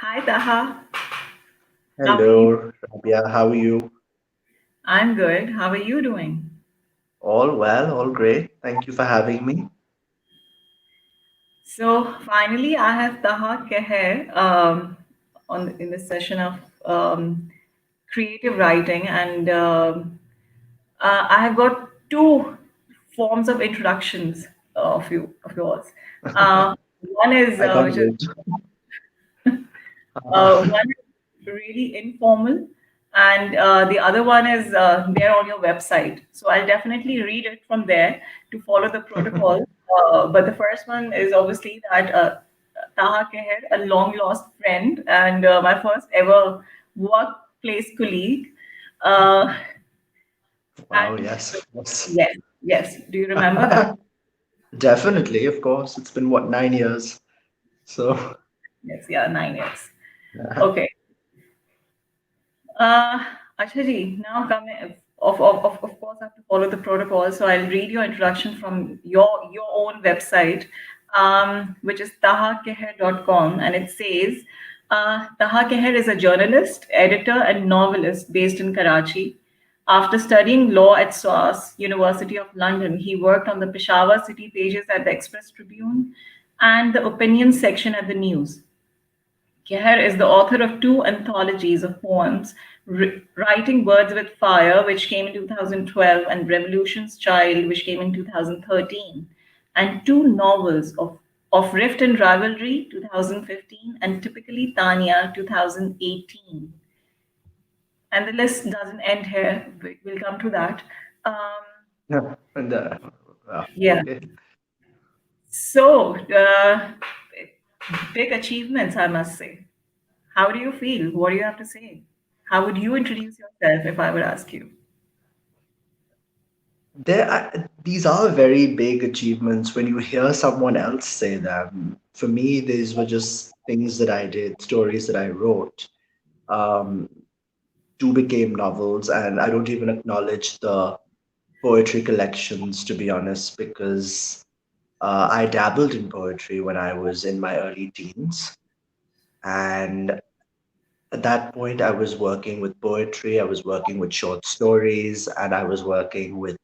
Hi, Taha. How are you? Hello, Rabia. How are you? I'm good. How are you doing? All well, all great. Thank you for having me. So finally, I have Taha Kehar on in this session of creative writing, and I have got two forms of introductions of yours. One is I can't which is wait. one is really informal, and the other one is there on your website. So I'll definitely read it from there to follow the protocol. But the first one is obviously that Taha Kehar, a long lost friend and my first ever workplace colleague. Uh, Wow, and yes, of course. yes, yes. Do you remember that? Definitely, of course. It's been what, 9 years? So, Yes, yeah, 9 years. yeah. Okay. Uh, Acha ji, now coming of course I have to follow the protocol. So I'll read your introduction from your own website, which is tahakeher.com, and it says Taha Kehar is a journalist, editor, and novelist based in Karachi. After studying law at SOAS, University of London, he worked on the Peshawar city pages at the Express Tribune and the opinion section at the News. Kehar is the author of two anthologies of poems, Writing Words with Fire, which came in 2012, and Revolution's Child, which came in 2013, and two novels of Rift and Rivalry, 2015, and Typically Tanya, 2018. And the list doesn't end here. We'll come to that. Um, Yeah. And yeah. okay. So, big achievements, I must say. How do you feel? What do you have to say? How would you introduce yourself if I would ask you? These are very big achievements when you hear someone else say them. For me, these were just things that I did, stories that I wrote. Um, Two became novels, and I don't even acknowledge the poetry collections, to be honest, because I dabbled in poetry when I was in my early teens. And at that point, I was working with poetry, I was working with short stories, and I was working with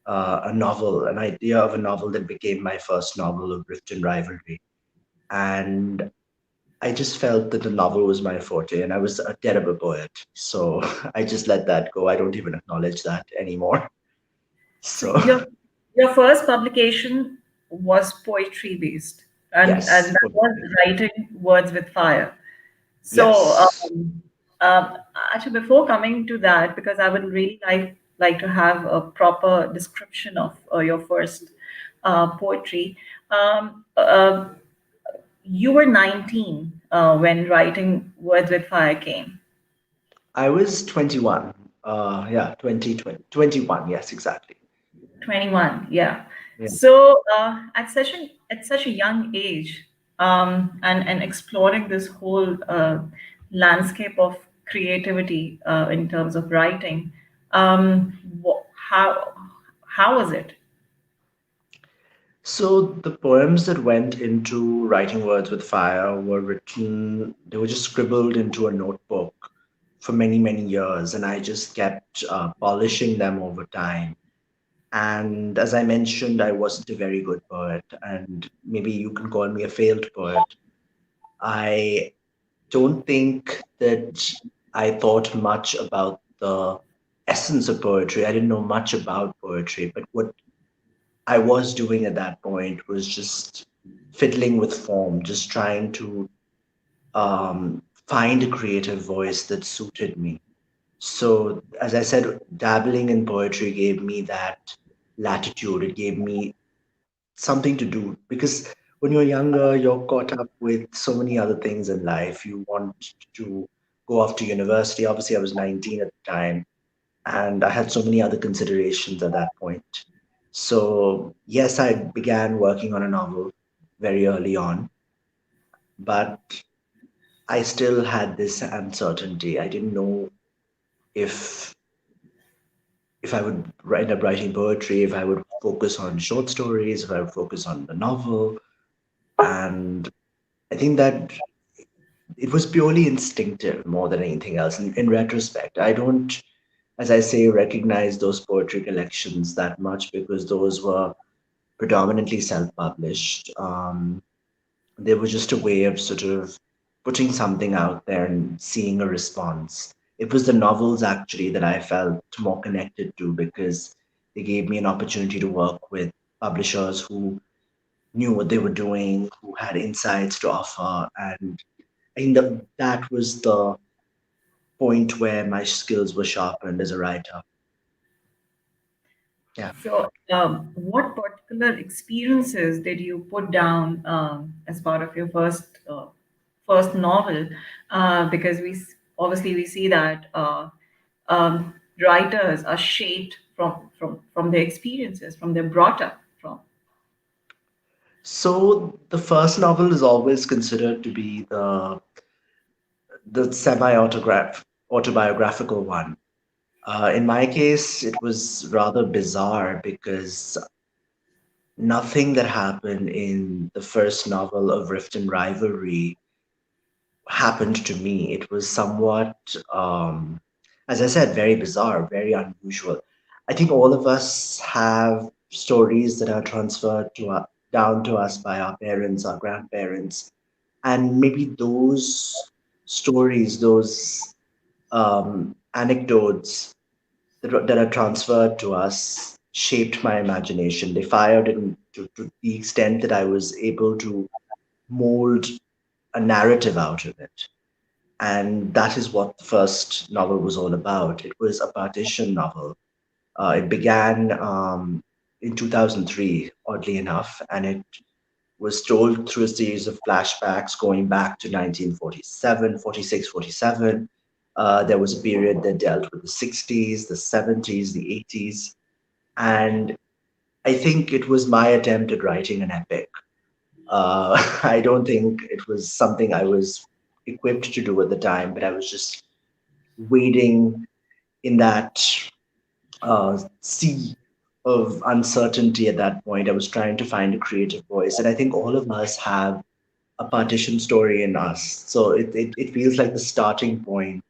a novel, an idea of a novel that became my first novel of Rift and Rivalry. And I just felt that the novel was my forte, and I was a terrible poet. So I just let that go. I don't even acknowledge that anymore. So So, your first publication was poetry based, and yes, that was writing words with fire. So, yes. actually, before coming to that, because I would really like to have a proper description of your first poetry. You were 19 when writing Words with Fire came. I was 21. Yeah, 21. Yes, exactly. 21, yeah. Yeah. So at such a young age, and exploring this whole landscape of creativity in terms of writing, how was it? So the poems that went into writing Words with Fire were written, they were just scribbled into a notebook for many, many years. And I just kept polishing them over time. And as I mentioned, I wasn't a very good poet. And maybe you can call me a failed poet. I don't think that I thought much about the essence of poetry. I didn't know much about poetry, but what I was doing at that point was just fiddling with form, just trying to find a creative voice that suited me. So, as I said, dabbling in poetry gave me that latitude. It gave me something to do because when you're younger, you're caught up with so many other things in life. You want to go off to university. Obviously, I was 19 at the time, and I had so many other considerations at that point. So, yes, I began working on a novel very early on, but I still had this uncertainty. I didn't know if if I would end up writing poetry, if I would focus on short stories, if I would focus on the novel. And I think that it was purely instinctive more than anything else. In retrospect, I don't, as I say, recognize those poetry collections that much because those were predominantly self-published. They were just a way of sort of putting something out there and seeing a response. It was the novels actually that I felt more connected to because they gave me an opportunity to work with publishers who knew what they were doing, who had insights to offer, and I think that was the point where my skills were sharpened as a writer. Yeah. So, what particular experiences did you put down as part of your first novel? Because obviously we see that writers are shaped from their experiences, from their brought up from. So the first novel is always considered to be the autobiographical one. In my case, it was rather bizarre because nothing that happened in the first novel of Rift and Rivalry happened to me. It was somewhat, as I said, very bizarre, very unusual. I think all of us have stories that are transferred down to us by our parents, our grandparents, and maybe those stories, those anecdotes that are transferred to us shaped my imagination. They fired it to the extent that I was able to mold a narrative out of it. And that is what the first novel was all about. It was a partition novel. It began in 2003, oddly enough, and it was told through a series of flashbacks going back to 1947, 46, 47. There was a period that dealt with the 60s, the 70s, the 80s. And I think it was my attempt at writing an epic. I don't think it was something I was equipped to do at the time, but I was just wading in that sea of uncertainty at that point. I was trying to find a creative voice. And I think all of us have a partition story in us. So it feels like the starting point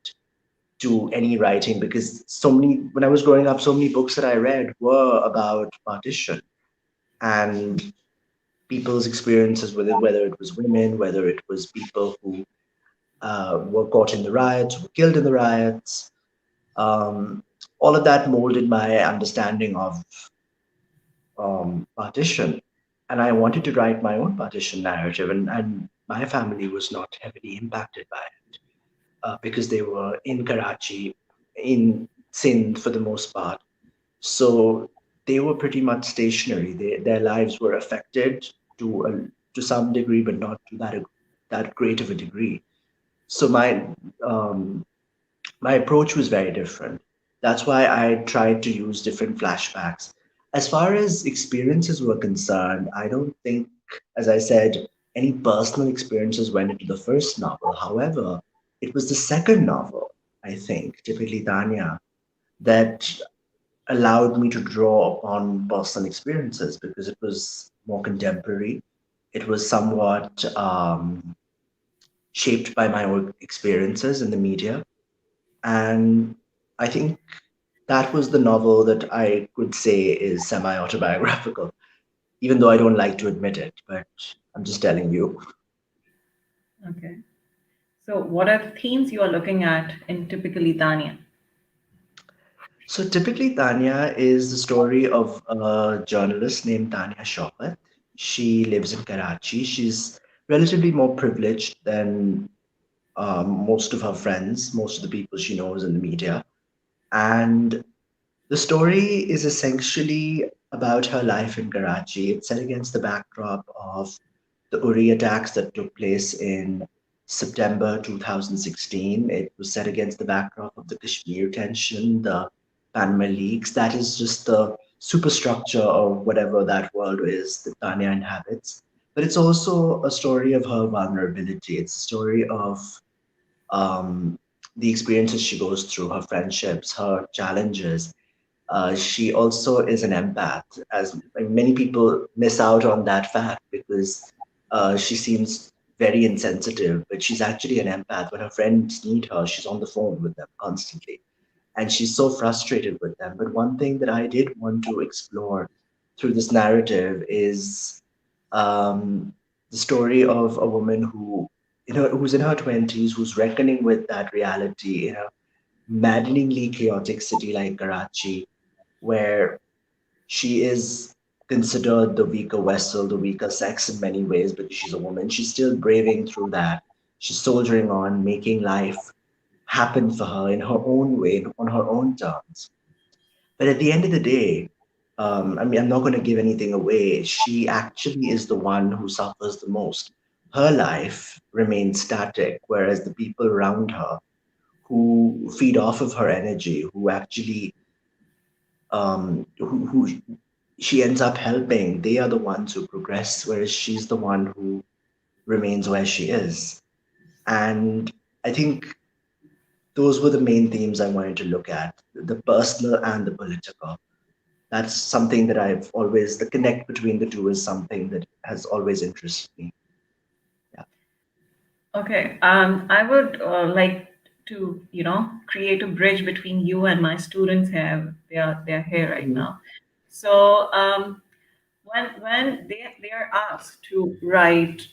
to any writing because so many, when I was growing up, so many books that I read were about partition and people's experiences with it, whether it was women, whether it was people who were caught in the riots, were killed in the riots. Um, all of that molded my understanding of partition. And I wanted to write my own partition narrative, and my family was not heavily impacted by it because they were in Karachi, in Sindh for the most part. So they were pretty much stationary. Their lives were affected to some degree, but not to that great of a degree. So um, my approach was very different. That's why I tried to use different flashbacks. As far as experiences were concerned, I don't think, as I said, any personal experiences went into the first novel. However, it was the second novel, I think, typically Tanya, that allowed me to draw upon personal experiences because it was more contemporary. It was somewhat shaped by my own experiences in the media. And I think that was the novel that I could say is semi autobiographical, even though I don't like to admit it, but I'm just telling you. Okay. So, what are the themes you are looking at in typically Tanya? So typically, Tanya is the story of a journalist named Tanya Shaukat. She lives in Karachi. She's relatively more privileged than most of her friends, most of the people she knows in the media. And the story is essentially about her life in Karachi. It's set against the backdrop of the Uri attacks that took place in September 2016. It was set against the backdrop of the Kashmir tension, the Panama leaks. That is just the superstructure of whatever that world is that Tanya inhabits. But it's also a story of her vulnerability. It's a story of um, the experiences she goes through, her friendships, her challenges. She also is an empath, as many people miss out on that fact because she seems very insensitive, but she's actually an empath. When her friends need her, she's on the phone with them constantly. And she's so frustrated with them. But one thing that I did want to explore through this narrative is um, the story of a woman who's in her 20s, who's reckoning with that reality in a maddeningly chaotic city like Karachi, where she is considered the weaker vessel, the weaker sex in many ways because she's a woman. She's still braving through that. She's soldiering on, making life happen for her in her own way, on her own terms. But at the end of the day, I mean, I'm not going to give anything away. She actually is the one who suffers the most. Her life remains static, whereas the people around her who feed off of her energy, who actually who she ends up helping, they are the ones who progress, whereas she's the one who remains where she is. And I think those were the main themes I wanted to look at, the personal and the political. That's something that I've always, the connect between the two is something that has always interested me. Yeah. Okay. I would like to, create a bridge between you and my students here. They are here right Mhm. now. So when they are asked to write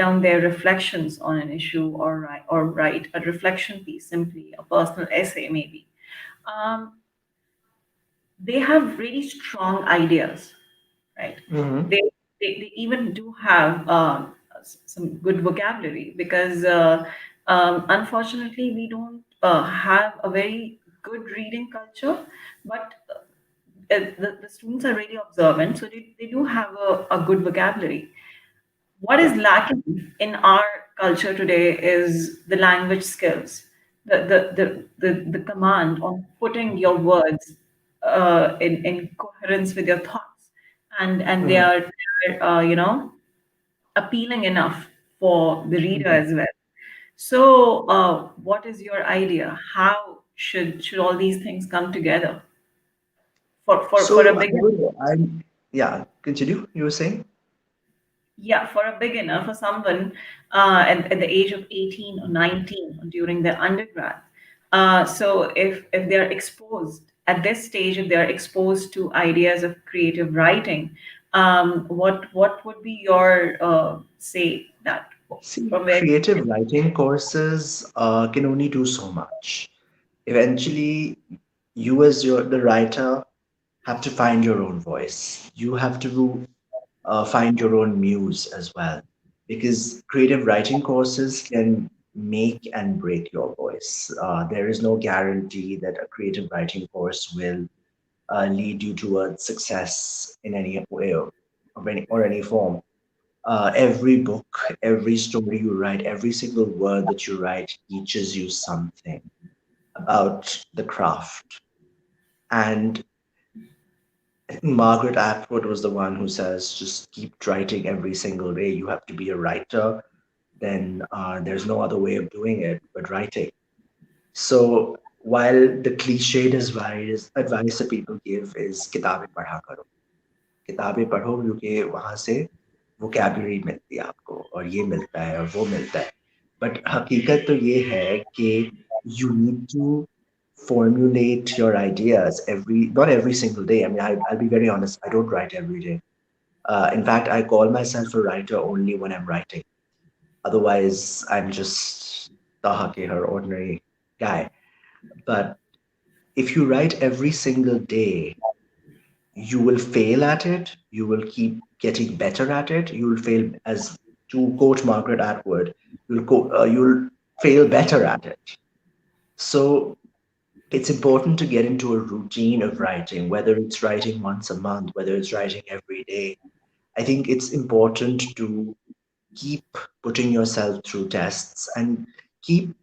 down their reflections on an issue, or write a reflection piece, simply a personal essay maybe, um, they have really strong ideas, right? Mhm. They even do have some good vocabulary, because unfortunately we don't have a very good reading culture. But the students are really observant, so they do have a good vocabulary. What is Yeah. lacking in our culture today is the language skills, the command on putting your words in coherence with your thoughts, and they Mhm. are appealing enough for the reader Mhm. as well. So, what is your idea? How should all these things come together for a So I beginner? would, yeah, continue. You were saying? Yeah, for a beginner, for someone at the age of 18 or 19 during their undergrad. So if they're exposed at this stage, if they're exposed to ideas of creative writing, what would be your say that See, from where? creative writing courses can only do so much. Eventually, you as the writer have to find your own voice. You have to find your own muse as well, because creative writing courses can make and break your voice. There is no guarantee that a creative writing course will lead you towards success in any way or any form. Every book, every story you write, every single word that you write teaches you something about the craft. And I think Margaret Atwood was the one who says, just keep writing every single day. You have to be a writer, then there's no other way of doing it but writing. So while the cliched advice that people give is किताबें पढ़ा करो, किताबें पढ़ो क्योंकि वहां से vocabulary मिलती है आपको और ये मिलता है और वो मिलता है. बट हकीकत तो ये है कि you need to formulate your ideas not every single day. I mean, I'll be very honest, I don't write every day. In fact, I call myself a writer only when I'm writing. Otherwise, I'm just Taha Kehar, ordinary guy. But if you write every single day, you will fail at it. You will keep getting better at it. You will fail, as to quote Margaret Atwood, you'll fail better at it. So it's important to get into a routine of writing, whether it's writing once a month, whether it's writing every day. I think it's important to keep putting yourself through tests and keep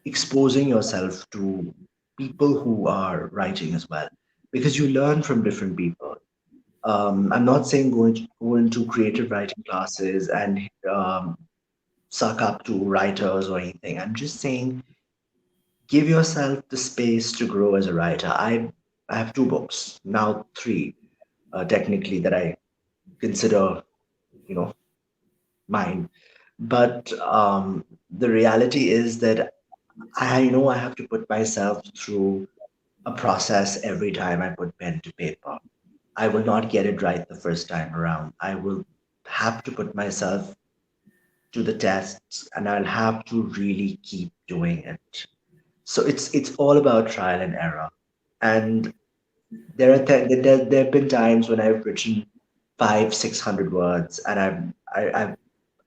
exposing yourself to people who are writing as well, because you learn from different people. I'm not saying go into creative writing classes and suck up to writers or anything. I'm just saying give yourself the space to grow as a writer. I have two books now, three technically, that I consider, you know, mine. But the reality is that I know I have to put myself through a process every time I put pen to paper. I will not get it right the first time around. I will have to put myself to the tests and I'll have to really keep doing it. So it's all about trial and error. And there have been times when I've written 500-600 words and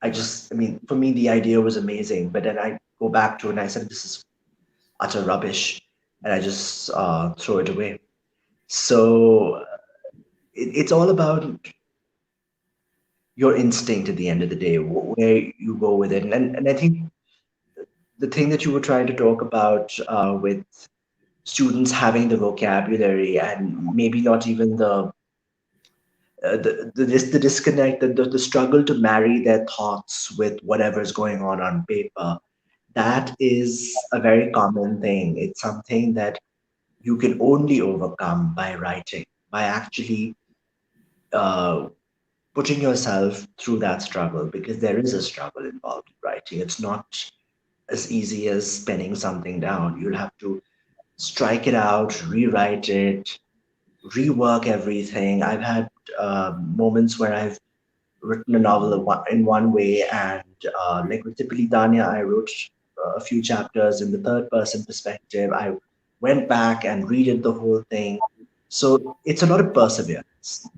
I just, I mean, for me the idea was amazing, but then I go back to it and I said this is utter rubbish, and I just throw it away. So it's all about your instinct at the end of the day, where you go with it. And I think the thing that you were trying to talk about with students having the vocabulary and maybe not even the disconnect, the struggle to marry their thoughts with whatever's going on paper, that is a very common thing. It's something that you can only overcome by writing, by actually uh, putting yourself through that struggle, because there is a struggle involved in writing. It's not as easy as penning something down. You'll have to strike it out, rewrite it, rework everything. I've had moments where I've written a novel in one way, and like with Tipili Danya, I wrote a few chapters in the third person perspective. I went back and redid the whole thing. So it's a lot of perseverance.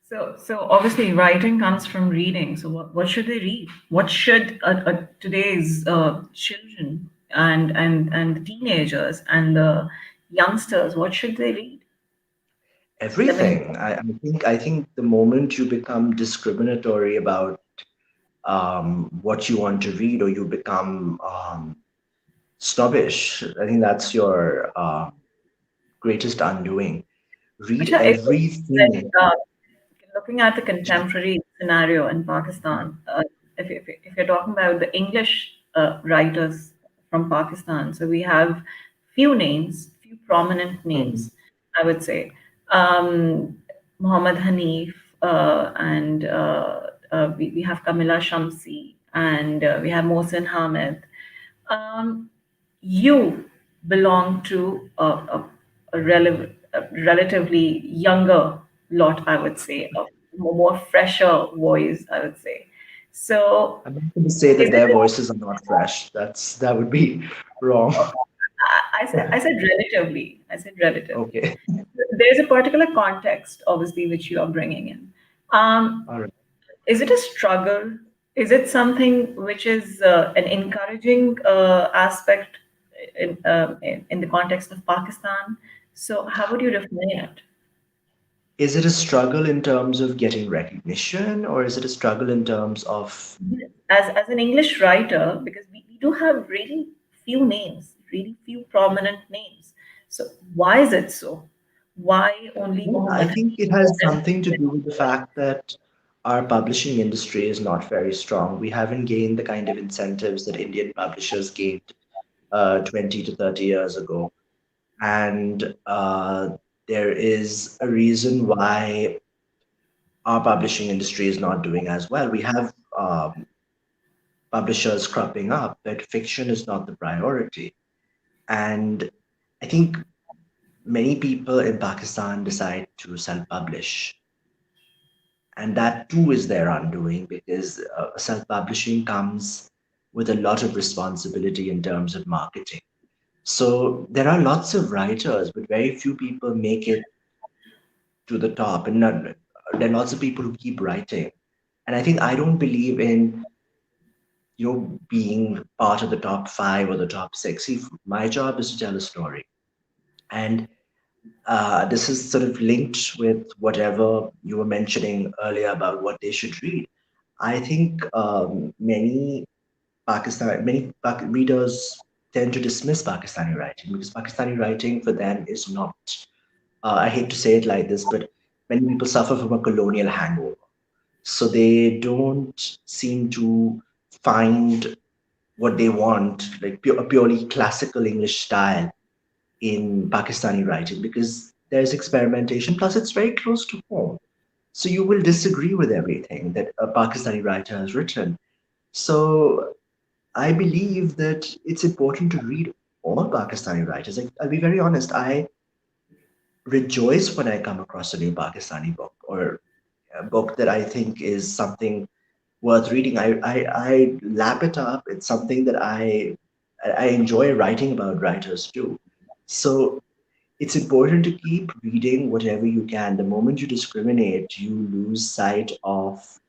So obviously, writing comes from reading. So what should they read? What should today's children and the teenagers and the youngsters, what should they read? Living. Everything. I think the moment you become discriminatory about what you want to read, or you become snobbish, I think that's your greatest undoing. Read Acha, if everything. looking at the contemporary scenario in Pakistan, if you're talking about the English writers from Pakistan, so we have few names, few prominent Mhm. names, I would say. Um, Muhammad Hanif, and we have Kamila Shamsi, and we have Mohsin Hamid. Um, you belong to a relatively younger lot, I would say, a more fresher voice, I would say. So, I'm not going to say is that it? their voices are not fresh. That would be wrong. I said relatively. I said relatively. Okay. There's a particular context, obviously, which you are bringing in. Um, All right. is it a struggle? Is it something which is an encouraging aspect in the context of Pakistan? So, how would you define it? Is it a struggle in terms of getting recognition, or is it a struggle in terms of? As an English writer, because we do have really few names, really few prominent names. So, why is it so? Why only Well, I Muhammad think Hanif it has and something to do with the fact that our publishing industry is not very strong. We haven't gained the kind of incentives that Indian publishers gained 20 to 30 years ago. And there is a reason why our publishing industry is not doing as well. We have publishers cropping up, but fiction is not the priority. And I think many people in Pakistan decide to self publish. And that too is their undoing, because self publishing comes with a lot of responsibility in terms of marketing. So there are lots of writers, but very few people make it to the top. And not, there are lots of people who keep writing. And I think I don't believe in being part of the top five or the top six. See, my job is to tell a story, and this is sort of linked with whatever you were mentioning earlier about what they should read. I think many readers tend to dismiss Pakistani writing, because Pakistani writing for them is not. I hate to say it like this, but many people suffer from a colonial hangover, so they don't seem to find what they want, like a purely classical English style in Pakistani writing, because there's experimentation. Plus, it's very close to home. So you will disagree with everything that a Pakistani writer has written. So I believe that it's important to read all Pakistani writers. Like, I'll be very honest, I rejoice when I come across a new Pakistani book or a book that I think is something worth reading. I lap it up. It's something that I enjoy writing about writers too. So it's important to keep reading whatever you can. The moment you discriminate, you lose sight of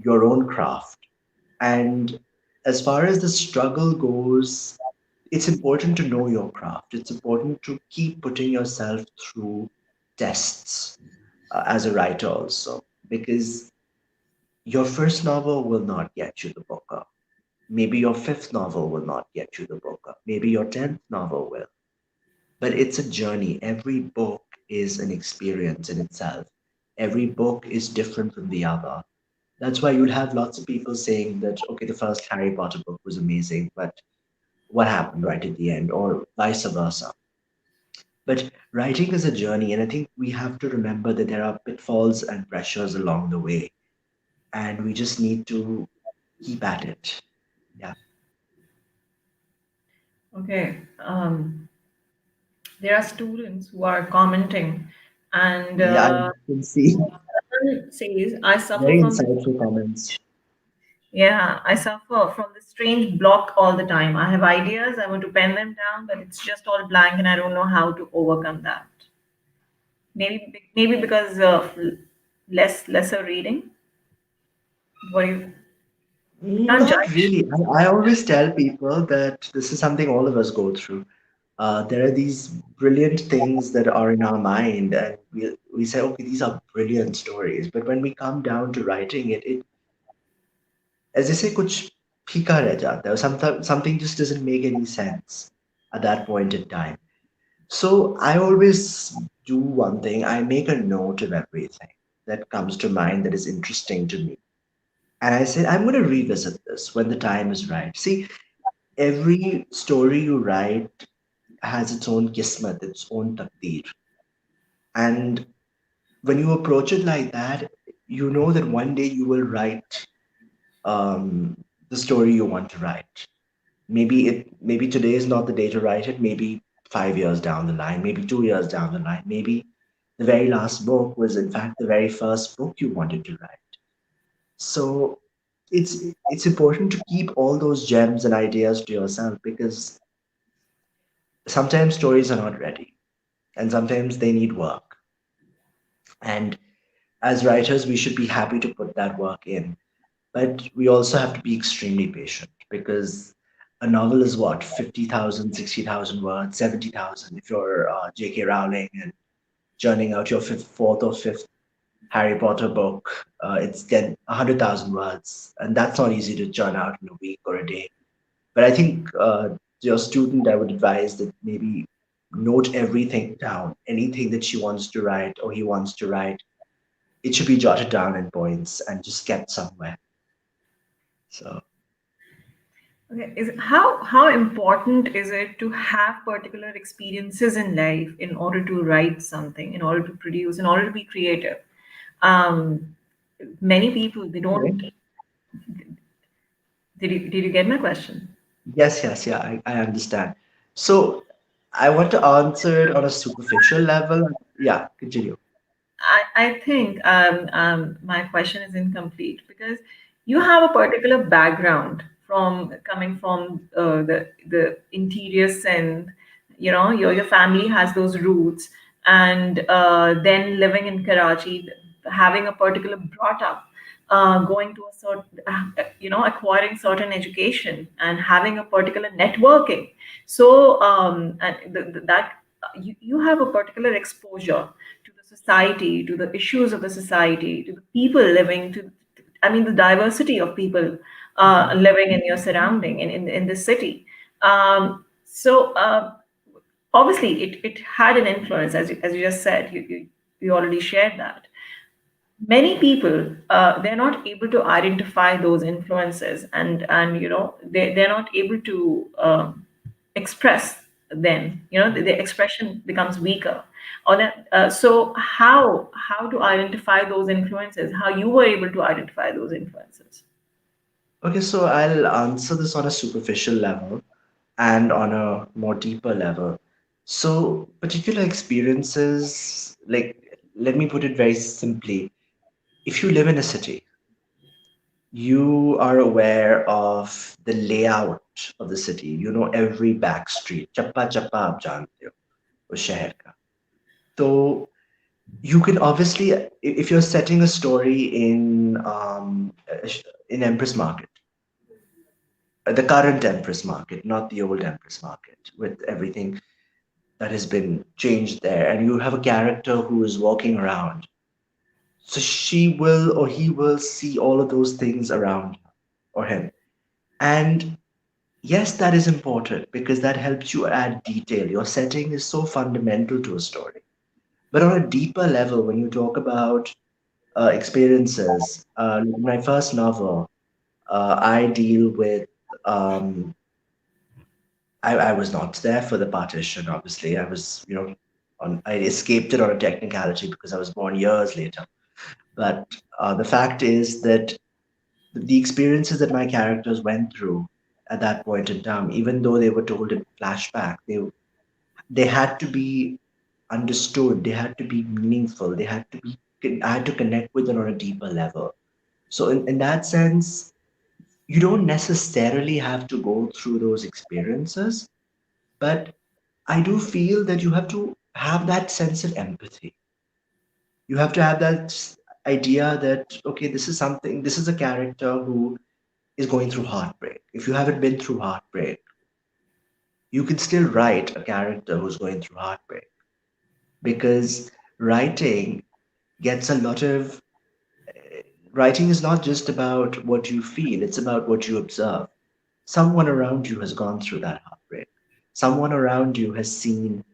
your own craft. And as far as the struggle goes, it's important to know your craft. It's important to keep putting yourself through tests as a writer also, because your first novel will not get you the Booker. Maybe your fifth novel will not get you the Booker. Maybe your 10th novel will. But it's a journey. Every book is an experience in itself. Every book is different from the other. That's why you'll have lots of people saying that, okay, the first Harry Potter book was amazing, but what happened right at the end, or vice versa. But writing is a journey, and I think we have to remember that there are pitfalls and pressures along the way, and we just need to keep at it. Yeah. Okay. There are students who are commenting, and Yeah, I can see one says, I suffer very from this. insightful comments. Yeah, I suffer from this strange block all the time. I have ideas, I want to pen them down, but it's just all blank, and I don't know how to overcome that. Maybe because of lesser reading. What do you can't Not judge? really. I always tell people that this is something all of us go through. There are these brilliant things that are in our mind, and we say, okay, these are brilliant stories. But when we come down to writing it, as they say, kuch phika reh jata hai. Something just doesn't make any sense at that point in time. So I always do one thing. I make a note of everything that comes to mind that is interesting to me. And I said, I'm going to revisit this when the time is right. See, every story you write has its own kismet, its own takdeer. And when you approach it like that, you know that one day you will write the story you want to write. Maybe today is not the day to write it. Maybe 5 years down the line, maybe 2 years down the line, maybe the very last book was in fact the very first book you wanted to write. So it's important to keep all those gems and ideas to yourself because sometimes stories are not ready and sometimes they need work. And as writers, we should be happy to put that work in. But we also have to be extremely patient because a novel is what, 50,000, 60,000 words, 70,000 if you're J.K. Rowling and churning out your fourth or fifth Harry Potter book. It's then 100,000 words, and that's not easy to churn out in a week or a day. But I think to your student, I would advise that maybe note everything down, anything that she wants to write or he wants to write. It should be jotted down in points and just kept somewhere. So, Okay, how important is it to have particular experiences in life in order to write something, in order to produce, in order to be creative? Um, Many people they don't. okay. Did you get my question? Yes, yes, yeah, I understand. So I want to answer it on a superficial level. Yeah, continue. I think my question is incomplete because you have a particular background from coming from the interior Sindh. You know, your family has those roots, and then living in Karachi, having a particular brought up, going to a certain, acquiring certain education and having a particular networking. So, that you have a particular exposure to the society, to the issues of the society, to the people living, I mean, the diversity of people living in your surrounding in this city. So obviously, it had an influence, as you just said. You already shared that. Many people they're not able to identify those influences, and they're not able to express. then the expression becomes weaker. Or that so how to identify those influences, how you were able to identify those influences? Okay, so I'll answer this on a superficial level and on a more deeper level. So, particular experiences, like, let me put it very simply. If you live in a city, you are aware of the layout of the city. You know every back street. Chappa chappa आप जानते हो उस शहर का. So you can obviously, if you're setting a story in Empress Market, the current Empress Market, not the old Empress Market, with everything that has been changed there, and you have a character who is walking around. So she will or he will see all of those things around her or him. And yes, that is important because that helps you add detail. Your setting is so fundamental to a story. But on a deeper level, when you talk about experiences, like my first novel, I deal with. Um, I was not there for the partition. Obviously, I was, I escaped it on a technicality because I was born years later. But the fact is that the experiences that my characters went through at that point in time, even though they were told in flashback, they had to be understood. They had to be meaningful. They had to be. I had to connect with them on a deeper level. So in that sense, you don't necessarily have to go through those experiences, but I do feel that you have to have that sense of empathy. You have to have that idea that, okay, this is a character who is going through heartbreak. If you haven't been through heartbreak, you can still write a character who's going through heartbreak because writing gets a lot of writing is not just about what you feel, it's about what you observe. Someone around you has gone through that heartbreak. Someone around you has seen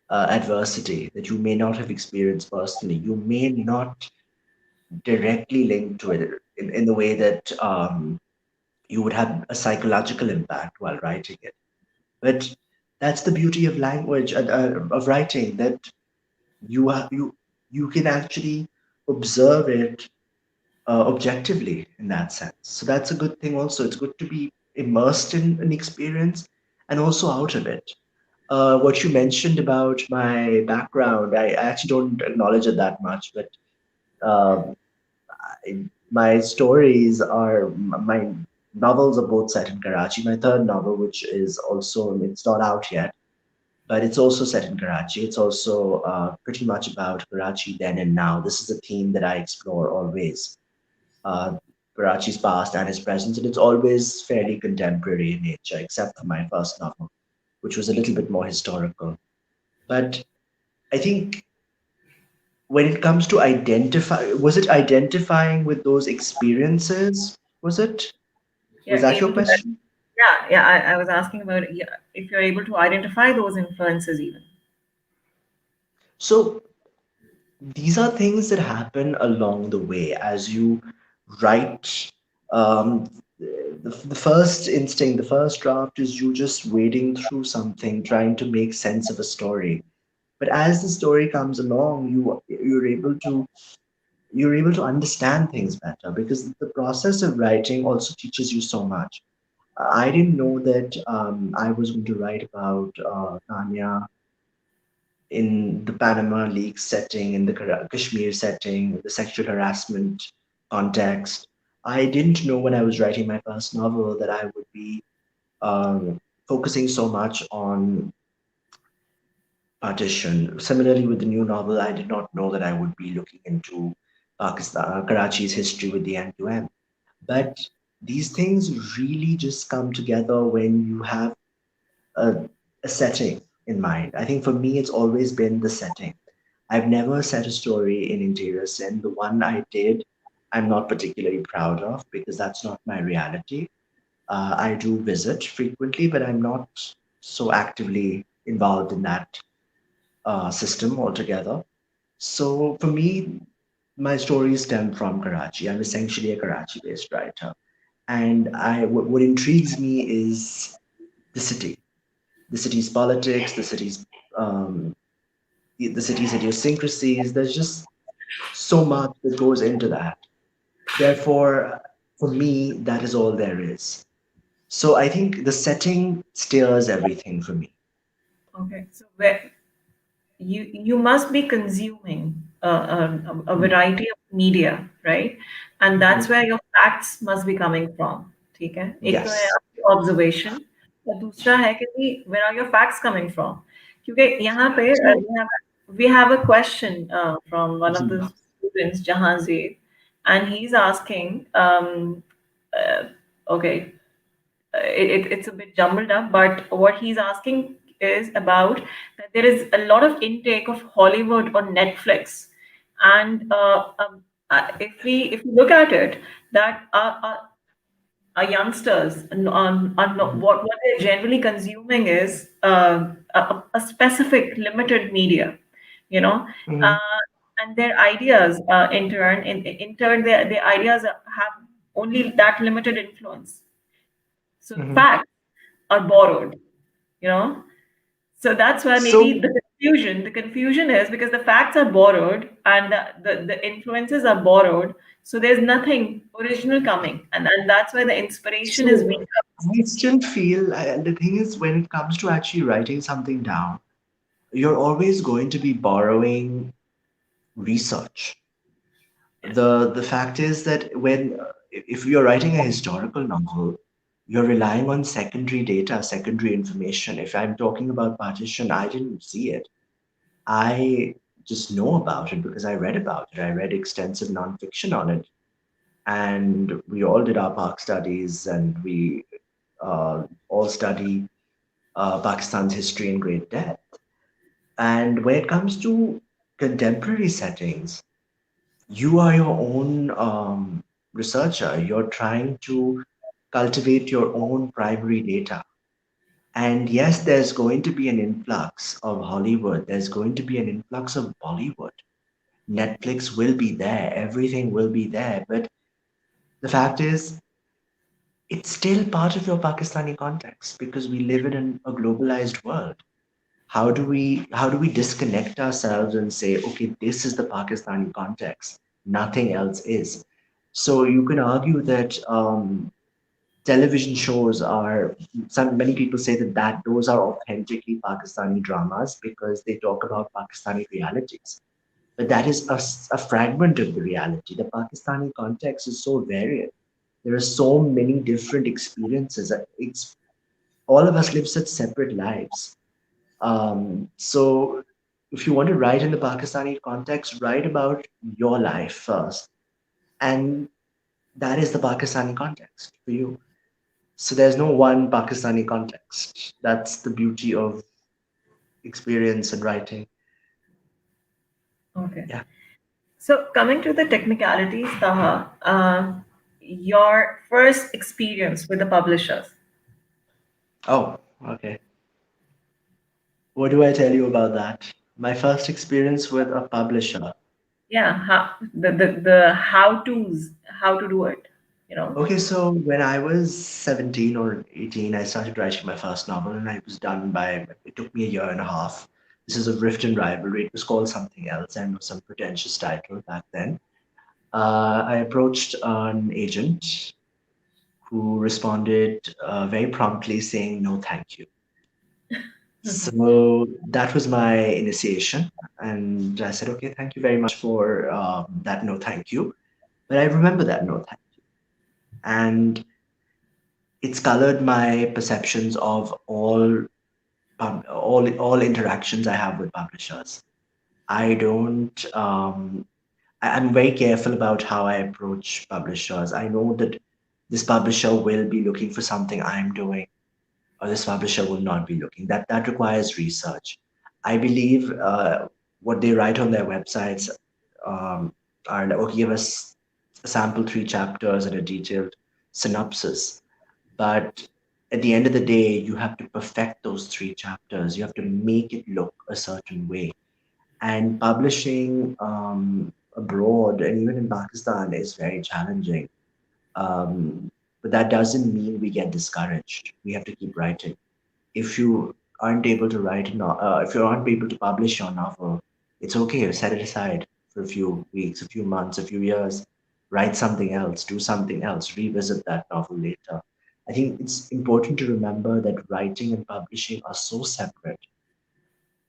adversity that you may not have experienced personally. You may not directly link to it in the way that you would have a psychological impact while writing it. But that's the beauty of language of writing, that you are you can actually observe it objectively in that sense. So that's a good thing. Also, it's good to be immersed in an experience and also out of it. What you mentioned about my background, I actually don't acknowledge it that much, but um, my stories are my novels are both set in Karachi. My third novel, which is also it's not out yet, but it's also set in Karachi. It's also pretty much about Karachi then and now. This is a theme that I explore always. Uh, Karachi's past and its present, and it's always fairly contemporary in nature, except for my first novel, which was a little bit more historical. But I think when it comes to was it identifying with those experiences? Was You're that your able to question? yeah, I was asking about, yeah, if you're able to identify those influences even. So these are things that happen along the way as you write. Um, the first instinct, the first draft is you just wading through something, trying to make sense of a story. But as the story comes along, you're able to understand things better because the process of writing also teaches you so much. I didn't know that I was going to write about Tanya in the Panama Leaks setting, in the Kashmir setting, the sexual harassment context. I didn't know when I was writing my first novel that I would be focusing so much on partition. Similarly, with the new novel, I did not know that I would be looking into Karachi's history with the end to end. But these things really just come together when you have a, a setting in mind. I think for me, it's always been the setting. I've never set a story in interior sin. The one I did, I'm not particularly proud of because that's not my reality. I do visit frequently, but I'm not so actively involved in that system altogether. So for me, my stories stem from Karachi. I'm essentially a Karachi-based writer, and what intrigues me is the city. the city's politics, um, the city's idiosyncrasies. There's just so much that goes into that. Therefore, for me, that is all there is. So I think the setting steers everything for me. Okay. So where you must be consuming a Mhm, variety of media, right? And mhm. that's where your facts must be coming from. ठीक है, एक तो है Yes. आपकी observation और दूसरा है कि भी where are your facts coming from, क्योंकि यहाँ पे So, we have a question from one of the mhm, students Jahanzir, and he's asking uh, okay, it's a bit jumbled up, but what he's asking is about that there is a lot of intake of Hollywood on Netflix, and if we look at it, that our youngsters are not, mhm, what they're generally consuming is a specific limited media, you know, mhm, uh, and their ideas in turn their ideas have only that limited influence, so the mhm. facts are borrowed, you know. So that's why maybe So, the confusion is because the facts are borrowed and the influences are borrowed. So there's nothing original coming. And that's why the inspiration is so weaker. I still feel the thing is when it comes to actually writing something down, you're always going to be borrowing research. Yeah. The fact is that when if you're writing a historical novel, you're relying on secondary data, secondary information. If I'm talking about partition, I didn't see it. I just know about it because I read about it. I read extensive nonfiction on it, and we all did our Park studies, and we all study Pakistan's history in great depth. And when it comes to contemporary settings, you are your own researcher. You're trying to cultivate your own primary data. And yes, there's going to be an influx of Hollywood, there's going to be an influx of Bollywood. Netflix will be there, everything will be there. But the fact is, it's still part of your Pakistani context because we live in a globalized world. How do we disconnect ourselves and say, okay, this is the Pakistani context, nothing else is? So you can argue that television shows are some many people say that those are authentically Pakistani dramas because they talk about Pakistani realities. But that is a fragment of the reality. The Pakistani context is so varied. There are so many different experiences. It's all of us live such separate lives. So if you want to write in the Pakistani context, write about your life first. And that is the Pakistani context for you. So there's no one Pakistani context. That's the beauty of experience and writing. Okay. Yeah. So coming to the technicalities, Taha, your first experience with the publishers. Oh, okay. What do I tell you about that? My first experience with a publisher. Yeah, the how-tos, how to do it, you know. Okay, so when I was 17 or 18, I started writing my first novel and I was done by, it took me a year and a half. This is a Rift and Rivalry. It was called something else and was some pretentious title back then. I approached an agent who responded very promptly saying, no, thank you. So that was my initiation. And I said, okay, thank you very much for that no, thank you. But I remember that no, thank you. And it's colored my perceptions of all interactions I have with publishers. I don't. I'm very careful about how I approach publishers. I know that this publisher will be looking for something I'm doing, or this publisher will not be looking. That requires research. I believe what they write on their websites um, are like, okay, give us a sample 3 chapters and a detailed synopsis. But at the end of the day, you have to perfect those 3 chapters. You have to make it look a certain way. And publishing abroad and even in Pakistan is very challenging. But that doesn't mean we get discouraged. We have to keep writing. If you aren't able to if you aren't able to publish your novel, it's okay. Set it aside for a few weeks, a few months, a few years. Write something else, do something else, revisit that novel later. I think it's important to remember that writing and publishing are so separate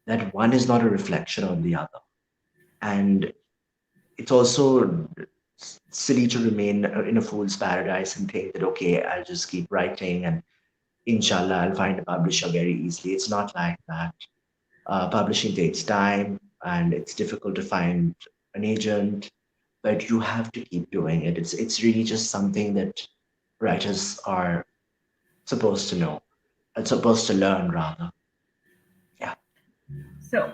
that one is not a reflection on the other. And it's also silly to remain in a fool's paradise and think that, okay, I'll just keep writing and inshallah, I'll find a publisher very easily. It's not like that. Publishing takes time and it's difficult to find an agent, but you have to keep doing it. It's really just something that writers are supposed to know, supposed to learn rather. Yeah. So,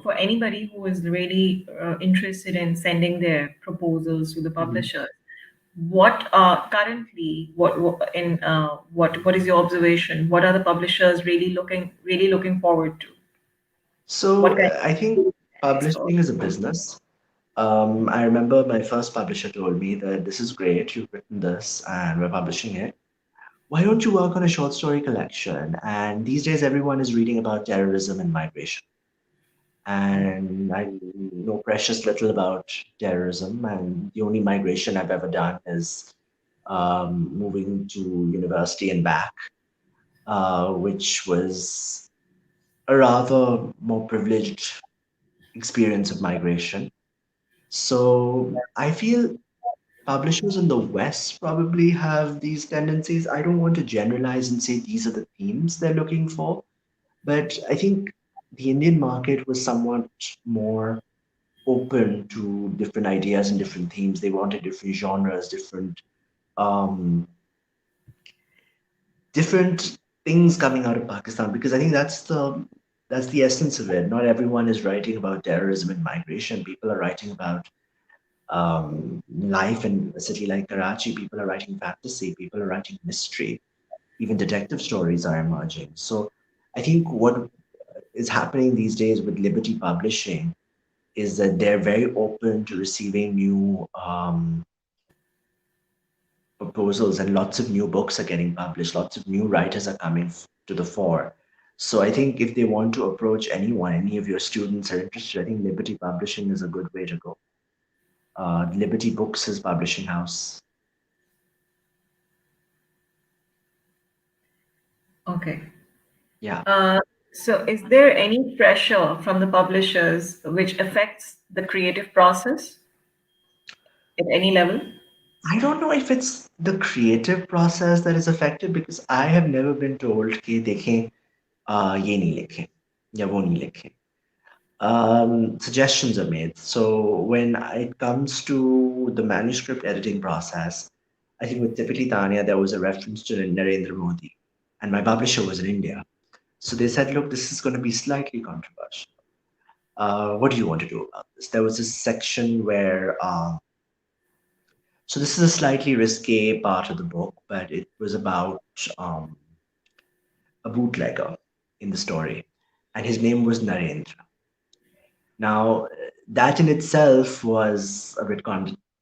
for anybody who is really interested in sending their proposals to the Mhm. publishers, what currently what is your observation? What are the publishers really looking forward to? What So kind I think of expert? publishing is a business. I remember my first publisher told me that this is great, you've written this and we're publishing it. Why don't you work on a short story collection? And these days, everyone is reading about terrorism and migration. And I know precious little about terrorism, and the only migration I've ever done is moving to university and back, which was a rather more privileged experience of migration. So I feel publishers in the West probably have these tendencies. I don't want to generalize and say these are the themes they're looking for, but I think the Indian market was somewhat more open to different ideas and different themes. They wanted different genres, um, different things coming out of Pakistan because I think that's the essence of it. Not everyone is writing about terrorism and migration. People are writing about life in a city like Karachi. People are writing fantasy. People are writing mystery. Even detective stories are emerging. So I think what is happening these days with Liberty Publishing is that they're very open to receiving new proposals, and lots of new books are getting published. Lots of new writers are coming to the fore. So I think if they want to approach anyone, any of your students are interested, I think Liberty Publishing is a good way to go. Liberty Books is publishing house. Okay. Yeah. Uh, so, is there any pressure from the publishers which affects the creative process at any level? I don't know if it's the creative process that is affected because I have never been told कि देखें ये नहीं लिखें या वो नहीं लिखें. Suggestions are made. So when it comes to the manuscript editing process, I think with typically Tanya, there was a reference to Narendra Modi, and my publisher was in India. So they said, look, this is going to be slightly controversial. What do you want to do about this? There was this section where, so this is a slightly risque part of the book, but it was about um, a bootlegger in the story, and his name was Narendra. Now, that in itself was a bit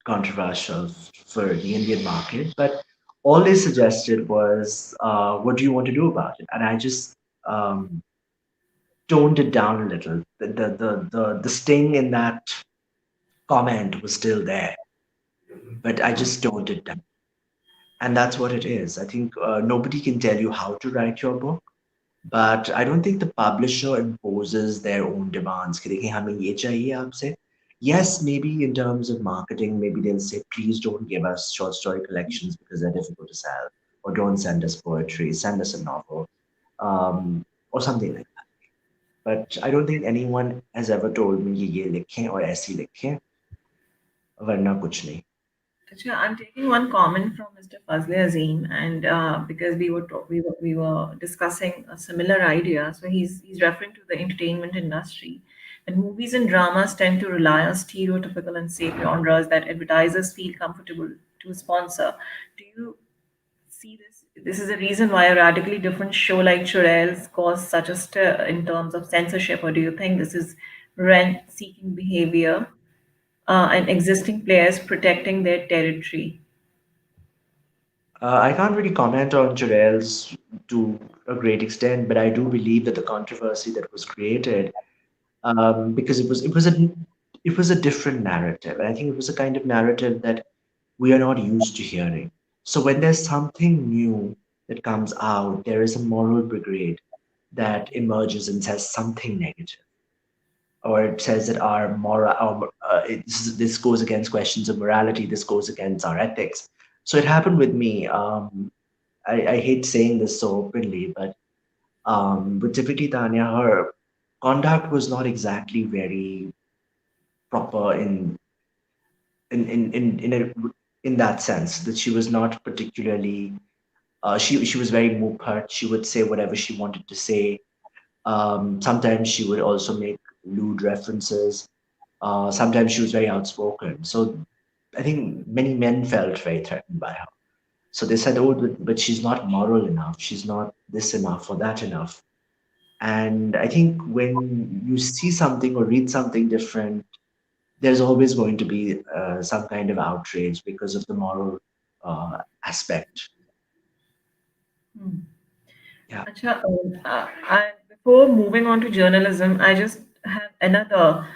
controversial for the Indian market, but all they suggested was, what do you want to do about it? And I just um, toned it down a little. The sting in that comment was still there, but I just toned it down. And that's what it is. I think nobody can tell you how to write your book. But I don't think the publisher imposes their own demands. कि देखिए हमें ये चाहिए आपसे. Yes, maybe in terms of marketing, maybe they'll say, please don't give us short story collections because they're difficult to sell, or don't send us poetry, send us a novel, or something like that. But I don't think anyone has ever told me ये लिखें और ऐसी लिखें, वरना कुछ नहीं. Actually, I'm taking one comment from Mr. Fazli Azim, and because we were discussing a similar idea, so he's referring to the entertainment industry. And movies and dramas tend to rely on stereotypical and safe genres that advertisers feel comfortable to sponsor. Do you see this? This is a reason why a radically different show like Churels caused such a stir in terms of censorship, or do you think this is rent-seeking behavior and existing players protecting their territory? I can't really comment on Jurel's to a great extent, but I do believe that the controversy that was created, because it was a different narrative, and I think it was a kind of narrative that we are not used to hearing. So when there's something new that comes out, there is a moral brigade that emerges and says something negative, or it says that our moral, this goes against questions of morality, this goes against our ethics. So it happened with me. I hate saying this so openly, but with typically Tanya, her conduct was not exactly very proper in that sense, that she was not particularly she was very mupart. She would say whatever she wanted to say. Sometimes she would also make lewd references. Sometimes she was very outspoken. So I think many men felt very threatened by her. So they said, "Oh, but she's not moral enough. She's not this enough or that enough." And I think when you see something or read something different, there's always going to be some kind of outrage because of the moral aspect. Hmm. Yeah. Acha, before moving on to journalism, I just have another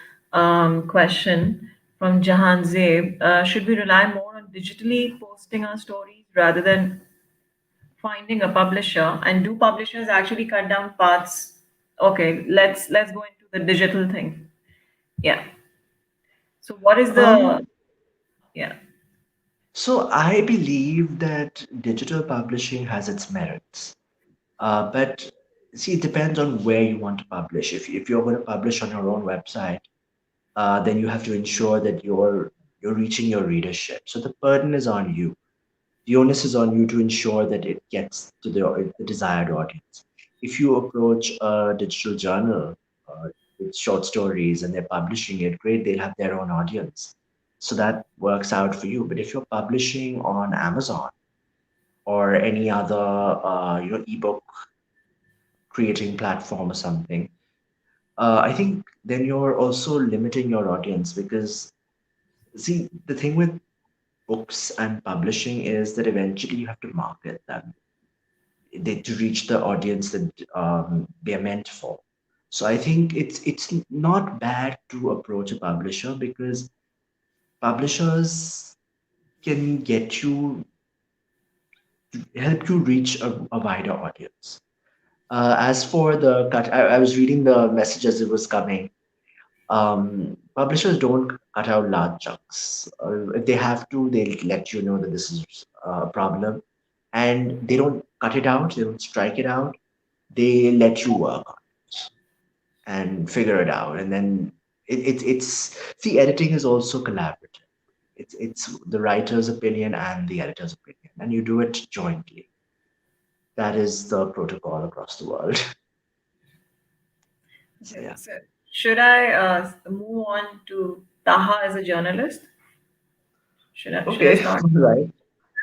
question from Jahan Zeb. Should we rely more on digitally posting our stories rather than finding a publisher? And do publishers actually cut down paths? Okay, let's go into the digital thing. Yeah. So what is Um, the yeah? so I believe that digital publishing has its merits. But see, it depends on where you want to publish. If you're going to publish on your own website, then you have to ensure that you're reaching your readership. So the burden is on you. The onus is on you to ensure that it gets to the desired audience. If you approach a digital journal with short stories and they're publishing it, great, they'll have their own audience. So that works out for you. But if you're publishing on Amazon or any other ebook creating platform or something, I think then you're also limiting your audience because see the thing with books and publishing is that eventually you have to market them to reach the audience that they are meant for. So I think it's not bad to approach a publisher because publishers can get you help you reach a wider audience. As for the cut, I was reading the message as it was coming. Publishers don't cut out large chunks. If they have to, they'll let you know that this is a problem, and they don't cut it out. They don't strike it out. They let you work on it and figure it out, and then it's see, editing is also collaborative. It's the writer's opinion and the editor's opinion, and you do it jointly. That is the protocol across the world. So Okay, yeah. so should I move on to Taha as a journalist? Should I Okay. start? All right.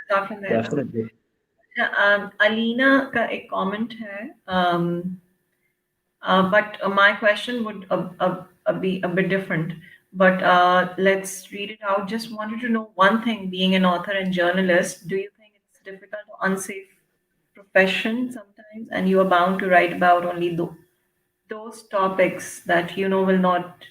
Start from there now. Definitely. Yeah, Alina का एक comment है, but my question would be a bit different. But let's read it out. Just wanted to know one thing: being an author and journalist, do you think it's difficult or unsafe profession sometimes, and you are bound to write about only those topics that you know will not.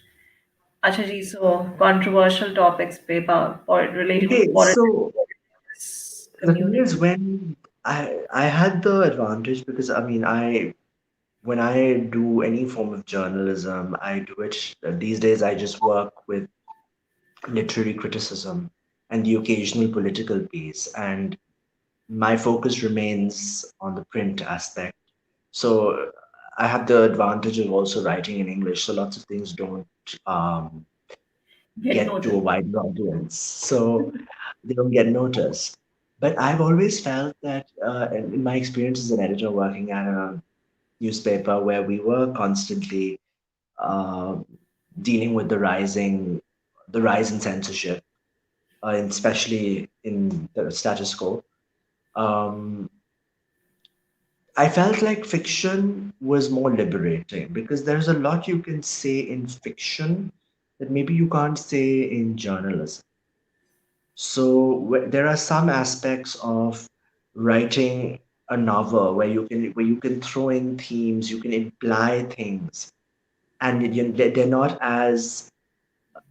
अच्छा जी, so controversial topics paper or related to Okay, so politics the thing is, community. when I had the advantage because I mean I when I do any form of journalism, I do it these days. I just work with literary criticism and the occasional political piece, and my focus remains on the print aspect. So I have the advantage of also writing in English, so lots of things don't um, Get get to a noted. wider audience. So they don't get noticed. But I've always felt that, in my experience as an editor working at a newspaper where we were constantly uh, dealing with the rise in censorship, and especially in the status quo, um, I felt like fiction was more liberating because there's a lot you can say in fiction that maybe you can't say in journalism. So there are some aspects of writing a novel where you can throw in themes, you can imply things, and they're not as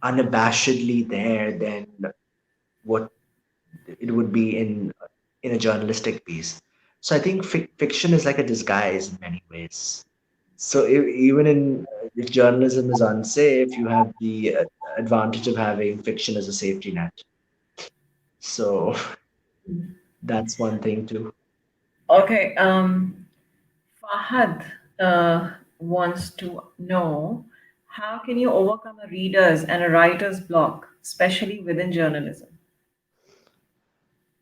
unabashedly there than what it would be in a journalistic piece. So I think fiction is like a disguise in many ways. So even in if journalism is unsafe, you have the advantage of having fiction as a safety net. So that's one thing too. Okay. Fahad wants to know, how can you overcome a reader's and a writer's block, especially within journalism?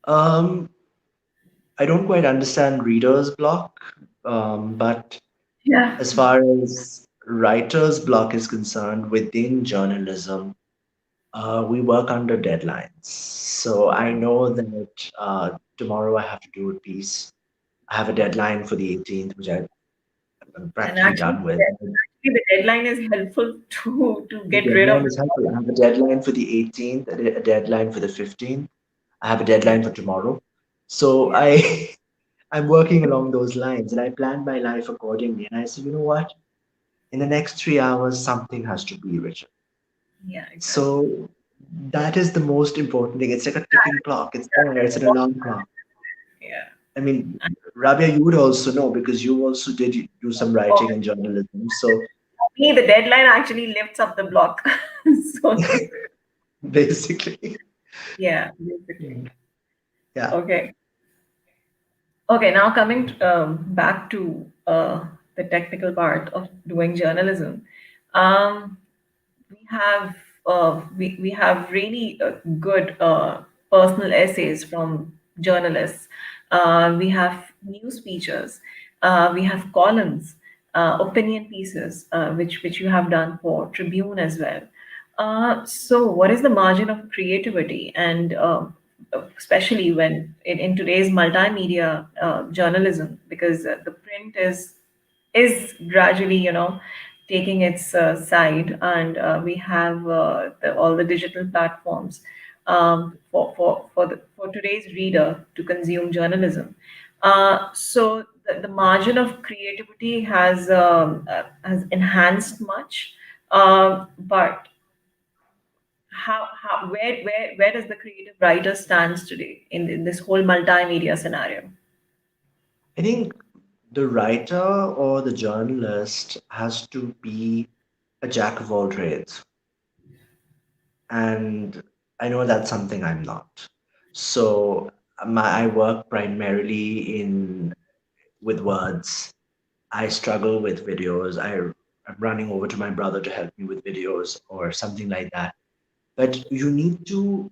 Um, I don't quite understand reader's block, but Yeah. as far as writer's block is concerned, within journalism, we work under deadlines. So I know that tomorrow I have to do a piece. I have a deadline for the 18th, which I'm And practically actually, done with. actually, the deadline is helpful to The get rid of deadline the is helpful. I have a deadline for the 18th, a deadline for the 15th. I have a yeah, deadline for tomorrow. So yeah, I'm working along those lines and I plan my life accordingly. And I say, you know what? In the next 3 hours, something has to be written. yeah, exactly. So that is the most important thing. It's like a ticking clock. It's there. It's an alarm clock. Yeah. I mean, Rabia, you would also know because you also did do some For writing in journalism. So me, the deadline actually lifts up the block. So, basically, yeah, basically. yeah. Okay. Okay, now coming back to the technical part of doing journalism. Um, we have we have really good personal essays from journalists. We have news features. We have columns, opinion pieces, which you have done for Tribune as well. So, what is the margin of creativity, and especially when in today's multimedia journalism, because the print is gradually, taking its side, and we have all the digital platforms for today's reader to consume journalism. So the margin of creativity has enhanced much, but where does the creative writer stands today in this whole multimedia scenario? I think the writer or the journalist has to be a jack of all trades. And I know that's something I'm not. So I work primarily in with words. I struggle with videos. I'm running over to my brother to help me with videos or something like that. But you need to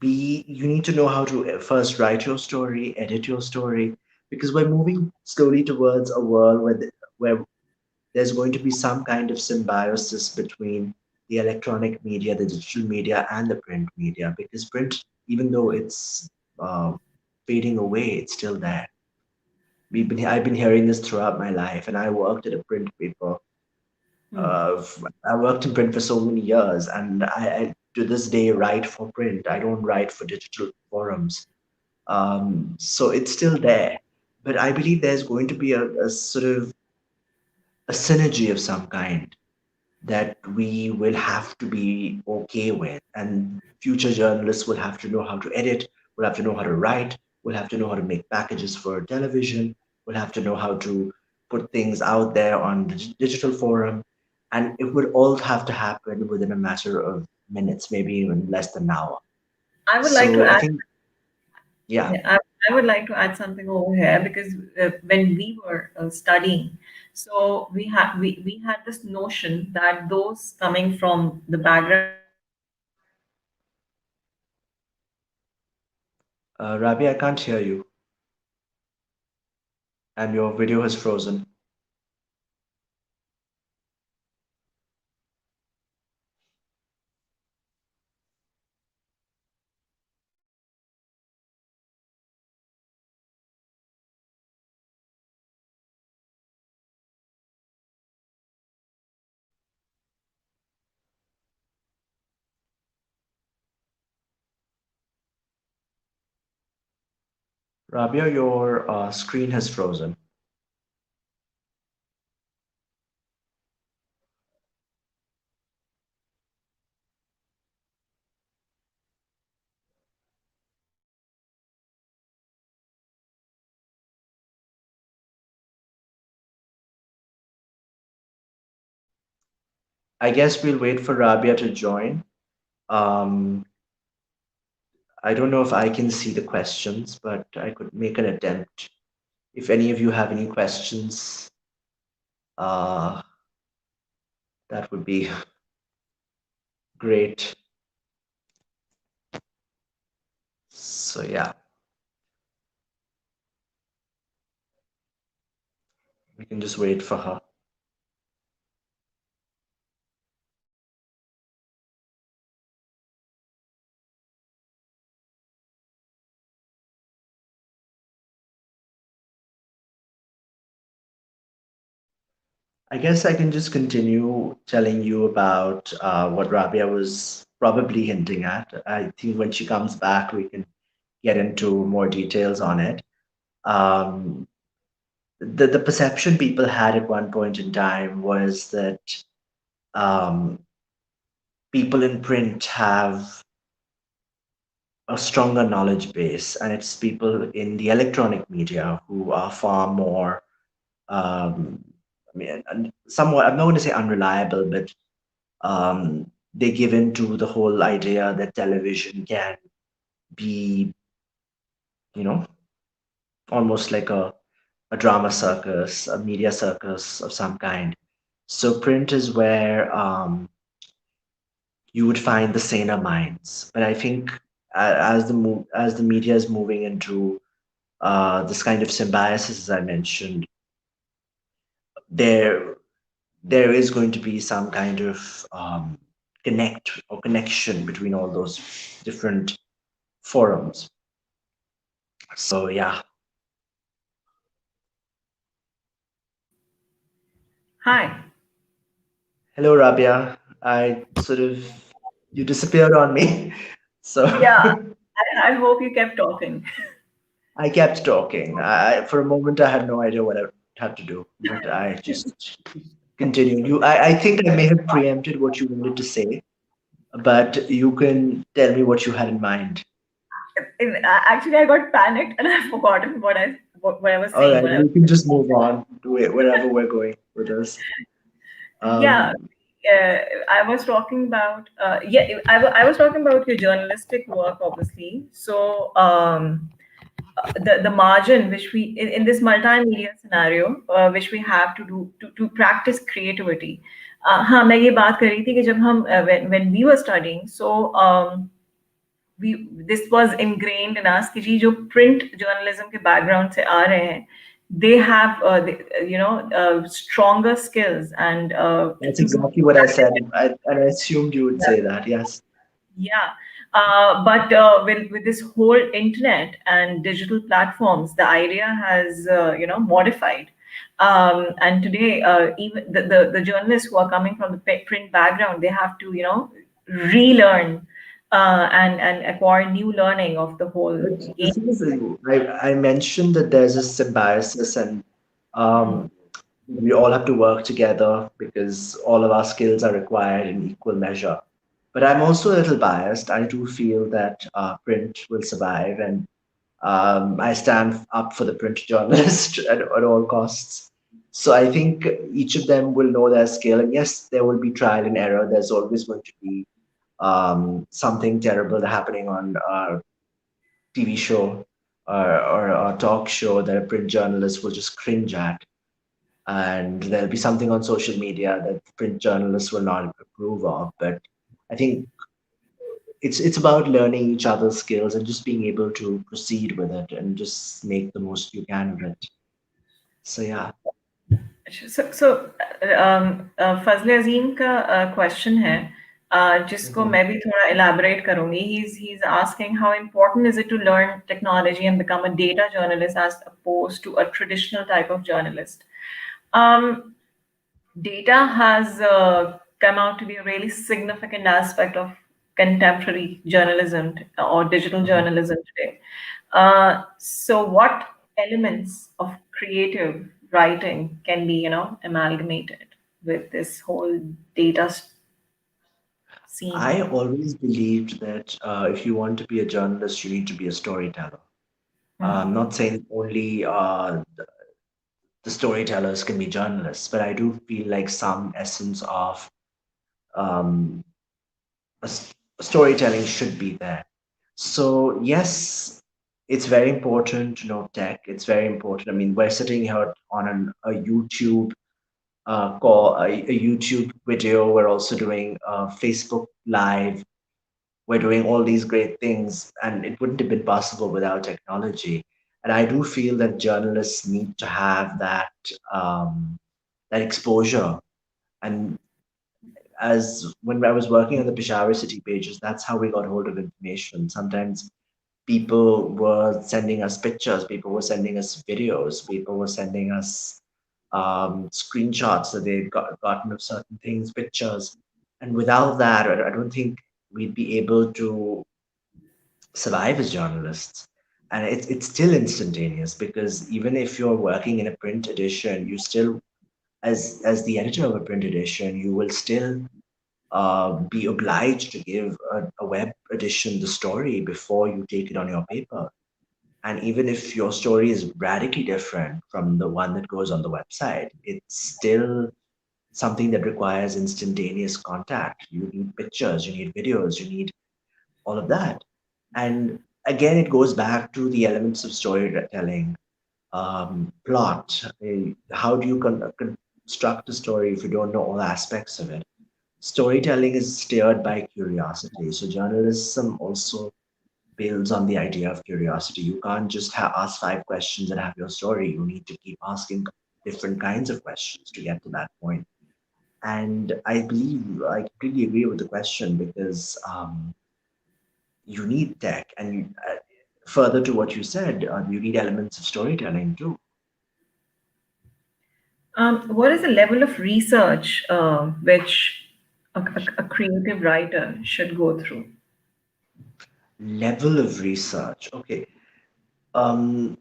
know how to first write your story, edit your story, because we're moving slowly towards a world where there's going to be some kind of symbiosis between the electronic media, the digital media, and the print media. Because print, even though it's uh, fading away, it's still there. I've been hearing this throughout my life, and I worked at a print paper. Hmm. I worked in print for so many years, and I to this day write for print. I don't write for digital forums. So it's still there. But I believe there's going to be a sort of a synergy of some kind that we will have to be okay with. And future journalists will have to know how to edit, will have to know how to write, will have to know how to make packages for television, will have to know how to put things out there on the digital forum. And it would all have to happen within a matter of minutes, maybe even less than an hour. I would like to So I add think, yeah, Yeah, I would like to add something over here, because when we were studying, so we had this notion that those coming from the background of journalism Rabi, I can't hear you, and your video has frozen. Rabia, your screen has frozen. I guess we'll wait for Rabia to join. Um, I don't know if I can see the questions, but I could make an attempt. If any of you have any questions, uh, that would be great. So yeah, we can just wait for her. I guess I can just continue telling you about what Rabia was probably hinting at. I think when she comes back, we can get into more details on it. Um, the perception people had at one point in time was that um, people in print have a stronger knowledge base, and it's people in the electronic media who are far more, um, I mean, somewhat, I'm not going to say unreliable, but they give in to the whole idea that television can be, you know, almost like a drama circus, a media circus of some kind. So print is where you would find the saner minds. But I think as the media is moving into this kind of symbiosis, as I mentioned, there there is going to be some kind of connect or connection between all those different forums. So yeah. Hi. Hello, Rabia. I sort of you disappeared on me. So Yeah, I hope you kept talking. I kept talking. For a moment, I had no idea what I had to do, but I just continued. I think I may have preempted what you wanted to say, but you can tell me what you had in mind. Actually, I got panicked and I forgotten what I was All saying. right, we can just move on to wherever we're going with this. Yeah, Um, I was talking about I was talking about your journalistic work, obviously. So the margin which we in this multimedia scenario which we have to do to practice creativity. हाँ मैं ये बात कर रही थी कि जब हम when we were studying, so we this was ingrained in us कि जी जो print journalism के background से आ रहे हैं, they have stronger skills and that's to exactly what I practice. said, and I assumed you would say that. Yes. Yeah, but with this whole internet and digital platforms, the idea has modified. And today, even the journalists who are coming from the print background, they have to relearn and acquire new learning of the whole But the game. thing is, I mentioned that there's a symbiosis, and Mm. um, we all have to work together because all of our skills are required in equal measure. But I'm also a little biased. I do feel that print will survive, and I stand up for the print journalist at all costs. So I think each of them will know their skill, and yes, there will be trial and error. There's always going to be something terrible happening on TV show or a talk show that a print journalist will just cringe at. And there'll be something on social media that print journalists will not approve of. But I think it's about learning each other's skills and just being able to proceed with it and just make the most you can of it. So yeah. फजल अजीम का question है, जिसको Mhm. मैं भी थोड़ा elaborate करूंगी. He's asking how important is it to learn technology and become a data journalist as opposed to a traditional type of journalist. Um, Data has come out to be a really significant aspect of contemporary journalism or digital Mhm. journalism today. So, what elements of creative writing can be, amalgamated with this whole data I scene? always believed that if you want to be a journalist, you need to be a storyteller. I'm not saying only the storytellers can be journalists, but I do feel like some essence of um, storytelling should be there. So yes, it's very important to know tech. It's very important. I mean, we're sitting here on a YouTube a YouTube video. We're also doing Facebook Live. We're doing all these great things, and it wouldn't have been possible without technology. And I do feel that journalists need to have that exposure. And as when I was working on the Peshawar City pages, that's how we got hold of information. Sometimes people were sending us pictures, people were sending us videos, people were sending us screenshots that they'd gotten of certain things, pictures. And without that, I don't think we'd be able to survive as journalists. And it's still instantaneous because even if you're working in a print edition, you still, as the editor of a print edition, you will still be obliged to give a web edition the story before you take it on your paper. And even if your story is radically different from the one that goes on the website, it's still something that requires instantaneous contact. You need pictures, you need videos, you need all of that. And again, it goes back to the elements of storytelling, plot. How do you construct a story if you don't know all aspects of it? Storytelling is steered by curiosity. So journalism also builds on the idea of curiosity. You can't just ask five questions and have your story. You need to keep asking different kinds of questions to get to that point. And I believe I completely agree with the question because you need tech, and further to what you said, you need elements of storytelling too. What is the level of research which a creative writer should go through? Level of research. Okay. Um,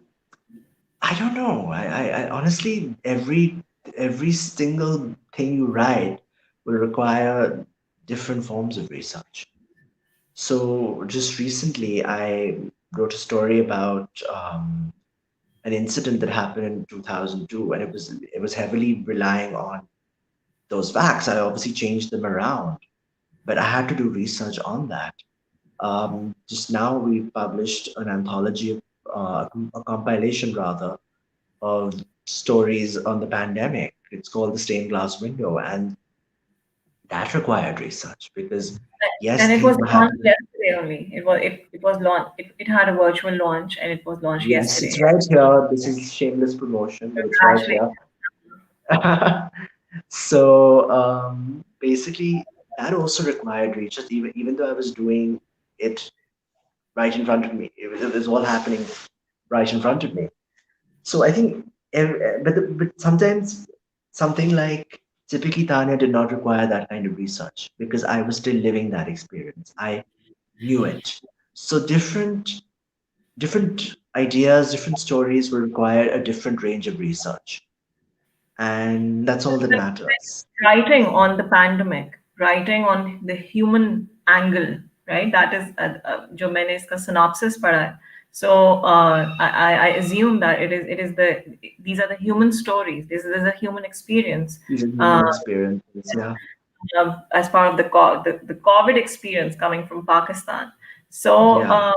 I don't know. I honestly, every single thing you write will require different forms of research. So just recently, I wrote a story about an incident that happened in 2002, and it was heavily relying on those facts. I obviously changed them around, but I had to do research on that. Just now, we published an anthology, a compilation rather, of stories on the pandemic. It's called The Stained Glass Window, and that required research because, yes, And it things was were launched happening. yesterday only. It was launched. It had a virtual launch and it was launched Yes, yesterday. it's right here. This is shameless promotion, but it's right here. Congratulations. So basically, that also required research, even though I was doing it right in front of me. It was all happening right in front of me. So I think, but sometimes something like typically Tanya did not require that kind of research because I was still living that experience. I knew it. So different ideas, different stories will require a different range of research, and that's all that matters. Writing on the pandemic, writing on the human angle, right? That is जो मैंने इसका synopsis पढ़ा है. So I assume that it is these are the human stories. This is a human experience. These are Uh, human experiences. Yeah, as part of the COVID experience coming from Pakistan. So, yeah.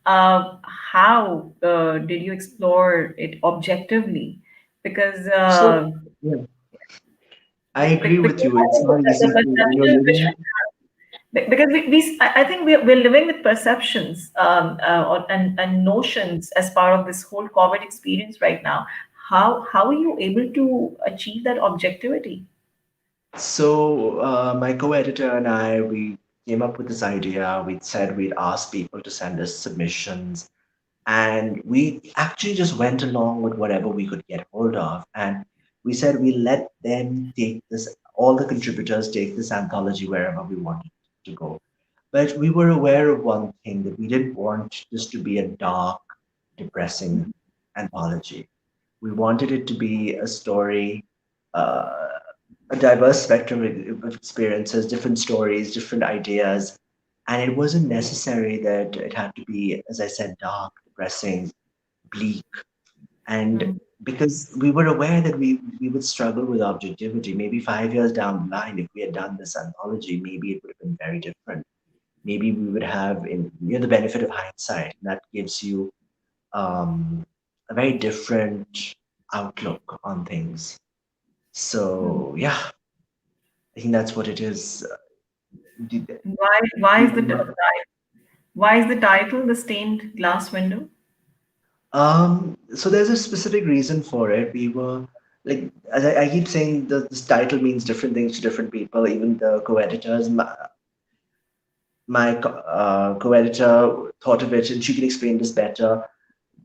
how did you explore it objectively? Because So yeah, I agree with because you. I It's think not the easy to when you're perception which living. because I think we're living with perceptions and notions as part of this whole COVID experience right now. How are you able to achieve that objectivity? So my co-editor and I, we came up with this idea. We said we'd ask people to send us submissions, and we actually just went along with whatever we could get hold of. And we said we let them take this, all the contributors take this anthology wherever we wanted to go. But we were aware of one thing, that we didn't want this to be a dark, depressing anthology. We wanted it to be a story, uh, a diverse spectrum of experiences, different stories, different ideas. And it wasn't necessary that it had to be, as I said, dark, depressing, bleak. And Mm. because we were aware that we would struggle with objectivity, maybe 5 years down the line, if we had done this anthology, maybe it would have been very different. Maybe we would have, the benefit of hindsight. That gives you a very different outlook on things. Mm. So yeah, I think that's what it is. Did- Why is the why is the title The Stained Glass Window? So there's a specific reason for it. We were like, as I keep saying, this title means different things to different people. Even the co-editors, my co-editor thought of it, and she can explain this better.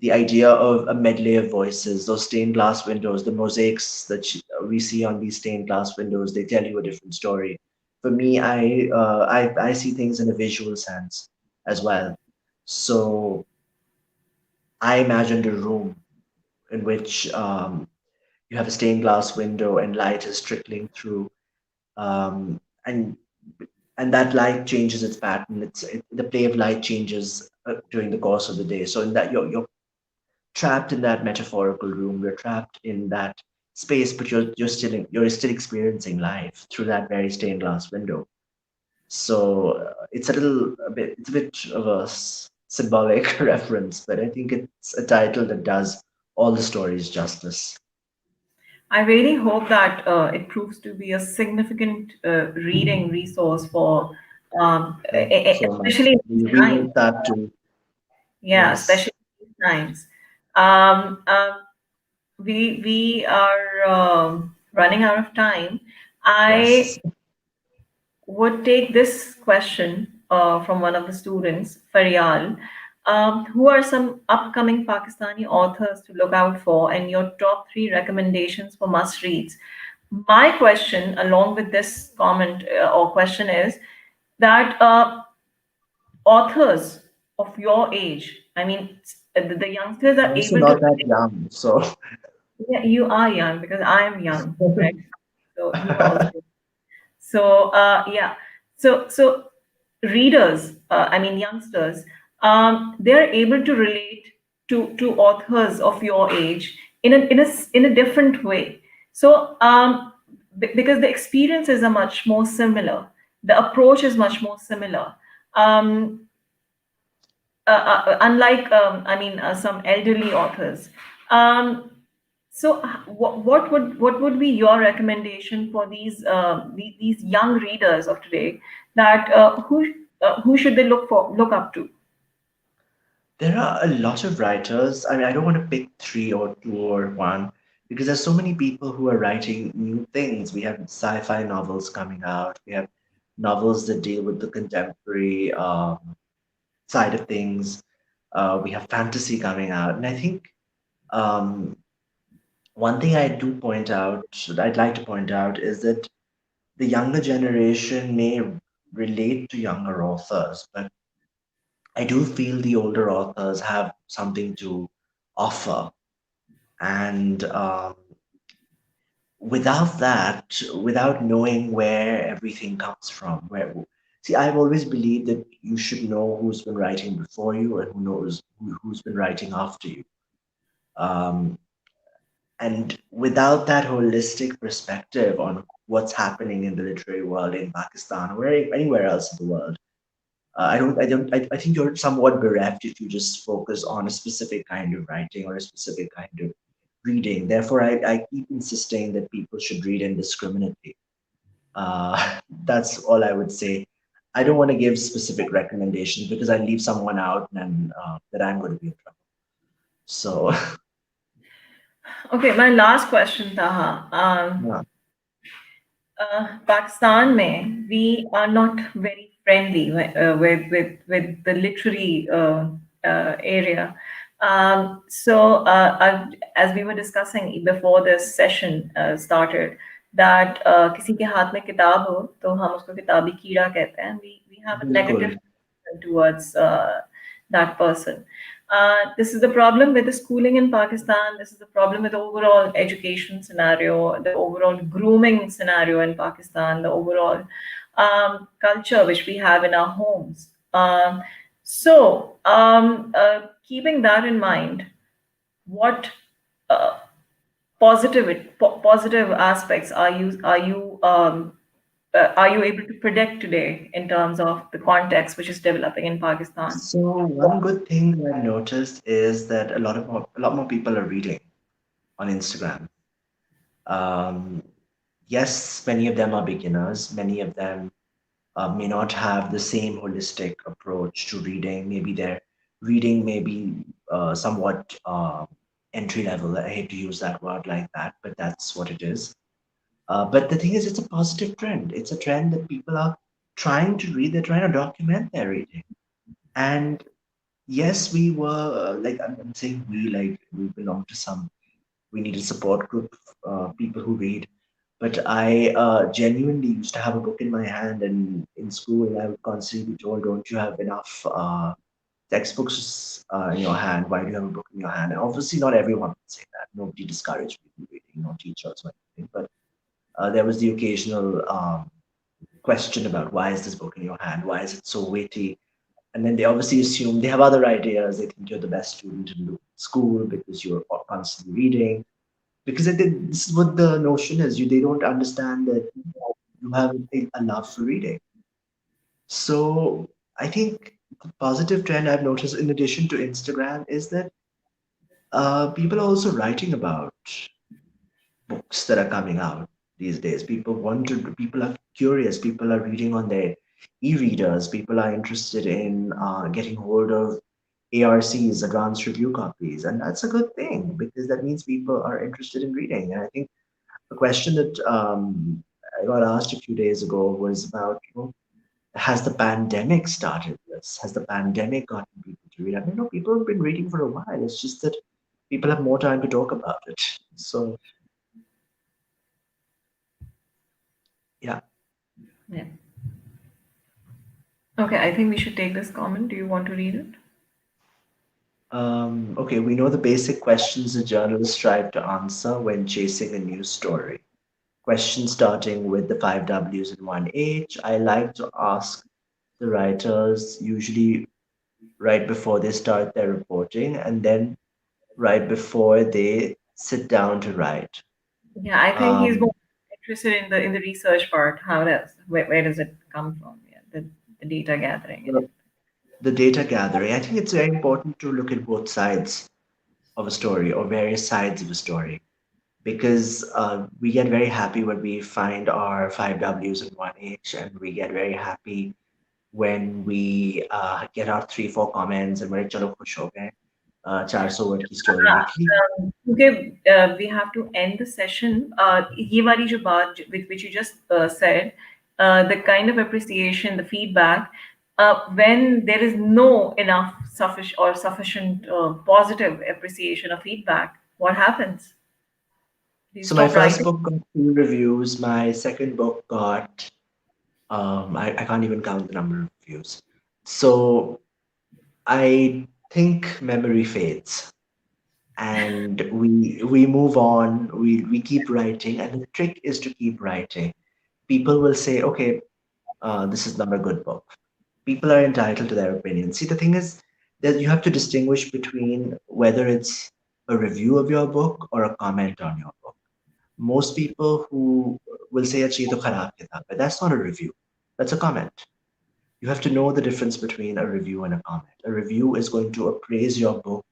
The idea of a medley of voices, those stained glass windows, the mosaics that we see on these stained glass windows, they tell you a different story. For me, I see things in a visual sense as well. So I imagined a room in which you have a stained glass window and light is trickling through, um, and and that light changes its pattern. The play of light changes during the course of the day. So in that you're trapped in that metaphorical room. You're trapped in that space, but you're still experiencing life through that very stained glass window. So it's a bit of a symbolic reference, but I think it's a title that does all the stories justice. I really hope that it proves to be a significant reading resource for, Thank you so much. especially in these We times. hope that too. Yeah, Yes. especially in these times. Um, um, we are running out of time. Yes. I would take this question from one of the students, Faryal. Who are some upcoming Pakistani authors to look out for, and your top three recommendations for must reads? My question, along with this comment or question, is that authors of your age, I mean, the youngsters I'm are also able to not that relate. young, so Yeah, you are young because I am young, right? So you also. So yeah, so readers, I mean youngsters, they're able to relate to authors of your age in a different way. So because the experiences are much more similar, the approach is much more similar. Um, unlike I mean some elderly authors. Um, so, what would be your recommendation for these young readers of today that who should they look up to? there are a lot of writers. I mean, I don't want to pick three or two or one because there's so many people who are writing new things. We have sci-fi novels coming out. We have novels that deal with the contemporary side of things. We have fantasy coming out, and I think um, one thing I'd like to point out, is that the younger generation may relate to younger authors, but I do feel the older authors have something to offer. And without that, without knowing where everything comes from, see, I've always believed that you should know who's been writing before you and who's been writing after you. Um, and without that holistic perspective on what's happening in the literary world in Pakistan or anywhere else in the world, I think you're somewhat bereft if you just focus on a specific kind of writing or a specific kind of reading. Therefore, I keep insisting that people should read indiscriminately. That's all I would say. I don't want to give specific recommendations because I leave someone out and that I'm going to be in trouble. So, Okay, my last question, Taha. yeah. Pakistan में we are not very friendly with the literary area. As we were discussing before this session started, that किसी के हाथ में किताब हो तो हम उसको किताबी कीड़ा कहते हैं. We have a negative बिल्कुल. towards that person. This is the problem with the schooling in Pakistan. This is the problem with the overall education scenario, the overall grooming scenario in Pakistan, the overall culture which we have in our homes. Keeping that in mind, what uh, positive aspects are you able to predict today in terms of the context which is developing in Pakistan? So one good thing that I've noticed is that a lot more people are reading on Instagram. Um, yes, many of them are beginners. Many of them may not have the same holistic approach to reading. Maybe their reading may be somewhat entry level. I hate to use that word like that, but that's what it is. But the thing is, it's a positive trend. It's a trend that people are trying to read. They're trying to document their reading. And yes, we were I'm saying we like we belong to some. We need a support group, people who read. But I genuinely used to have a book in my hand, and in school, I would constantly be told, "Don't you have enough textbooks in your hand? Why do you have a book in your hand?" And obviously, not everyone would say that. Nobody discouraged me from reading, no teachers or anything. But there was the occasional question about why is this book in your hand? Why is it so weighty? And then they obviously assume they have other ideas. They think you're the best student in the school because you're constantly reading. Because this is what the notion is. They don't understand that you have a love for reading. So I think the positive trend I've noticed, in addition to Instagram, is that people are also writing about books that are coming out these days. People are curious. People are reading on their e-readers. People are interested in getting hold of ARCs, advanced review copies, and that's a good thing because that means people are interested in reading. And I think the question that I got asked a few days ago was about, has the pandemic started this? Has the pandemic gotten people to read? I mean, no, people have been reading for a while. It's just that people have more time to talk about it. So, yeah. Yeah. Okay, I think we should take this comment. Do you want to read it? Okay, we know the basic questions a journalist strive to answer when chasing a news story. Questions starting with the five W's and one H. I like to ask the writers usually right before they start their reporting and then right before they sit down to write. Yeah, I think he's Um, more interested in the research part. How does where does it come from? Yeah, the data gathering and the, the data gathering, I think it's very important to look at both sides of a story or various sides of a story because we get very happy when we find our five W's and one H, and we get very happy when we get our three, four comments and we're chalo khush ho gaye. 400 word की story likhi. क्योंकि we have to end the session. ये वाली जो बात which you just said, the kind of appreciation, the feedback, when there is no enough sufficient positive appreciation or feedback, what happens? Do you So my stop first writing? book got 2 reviews. My second book got I can't even count the number of reviews. So I think memory fades and we move on, we keep writing, and the trick is to keep writing. People will say, okay, this is not a good book. People are entitled to their opinion. See, the thing is that you have to distinguish between whether it's a review of your book or a comment on your book. Most people who will say achhi to kharab kitab hai, that's not a review. That's a comment. You have to know the difference between a review and a comment. A review is going to appraise your book,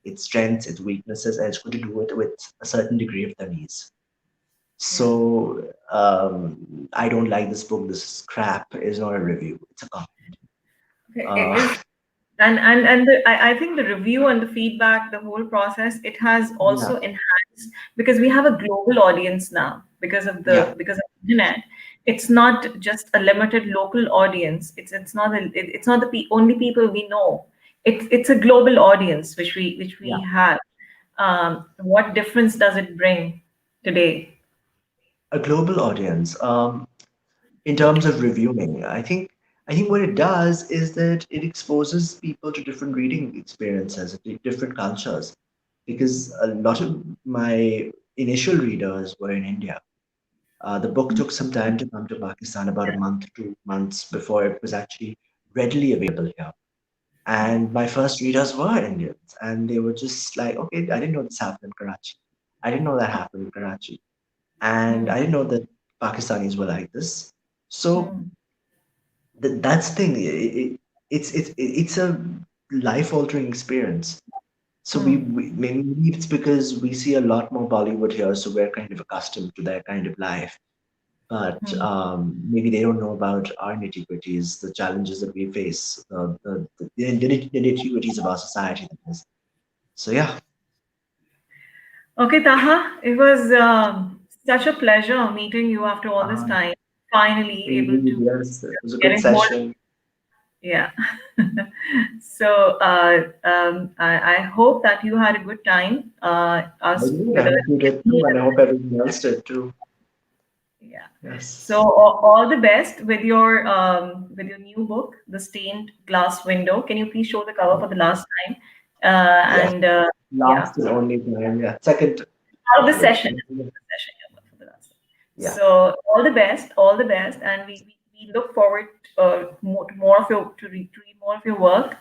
its strengths, its weaknesses, and it's going to do it with a certain degree of tameez. Yeah. So, I don't like this book. This is crap. Is not a review. It's a comment. Okay. Uh, I think the review and the feedback, the whole process, it has yeah, also enhanced because we have a global audience now yeah, because of the internet. It's not just a limited local audience. It's not the only people we know. It's a global audience which we yeah. have. What difference does it bring today? A global audience. In terms of reviewing, I think what it does is that it exposes people to different reading experiences, different cultures, because a lot of my initial readers were in India. The book took some time to come to Pakistan, about a month, 2 months before it was actually readily available here. And my first readers were Indians, and they were just like, okay, I didn't know this happened in Karachi. I didn't know that happened in Karachi. And I didn't know that Pakistanis were like this. So that's the thing. It's a life altering experience. So maybe it's because we see a lot more Bollywood here, so we're kind of accustomed to that kind of life. But maybe they don't know about our nitty-gritties, the challenges that we face, the nitty-gritties of our society. That is. So yeah, Okay, Taha, it was such a pleasure meeting you after all this um, time. Finally able really, to yes, it was a get good in hold. session. Yeah. So I hope that you had a good time I us did. I with hope you did too, and I hope us. everyone else did too. Yeah. So Yes. all the best with your new book, The Stained Glass Window. Can you please show the cover for the last time? Yes. And yeah, Last and only time. Yeah. Second. out of the Sorry. session, the session yeah, for the last time. Yeah. So all the best, and we look forward to more of your to read more of your work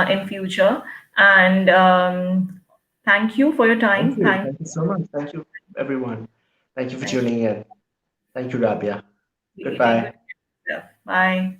in future. And thank you for your Thank time. you. Thank Thank you so much. Thank you, everyone. Thank you for thank you. tuning in. Thank you, Rabia. You take Goodbye. good care of yourself. Bye.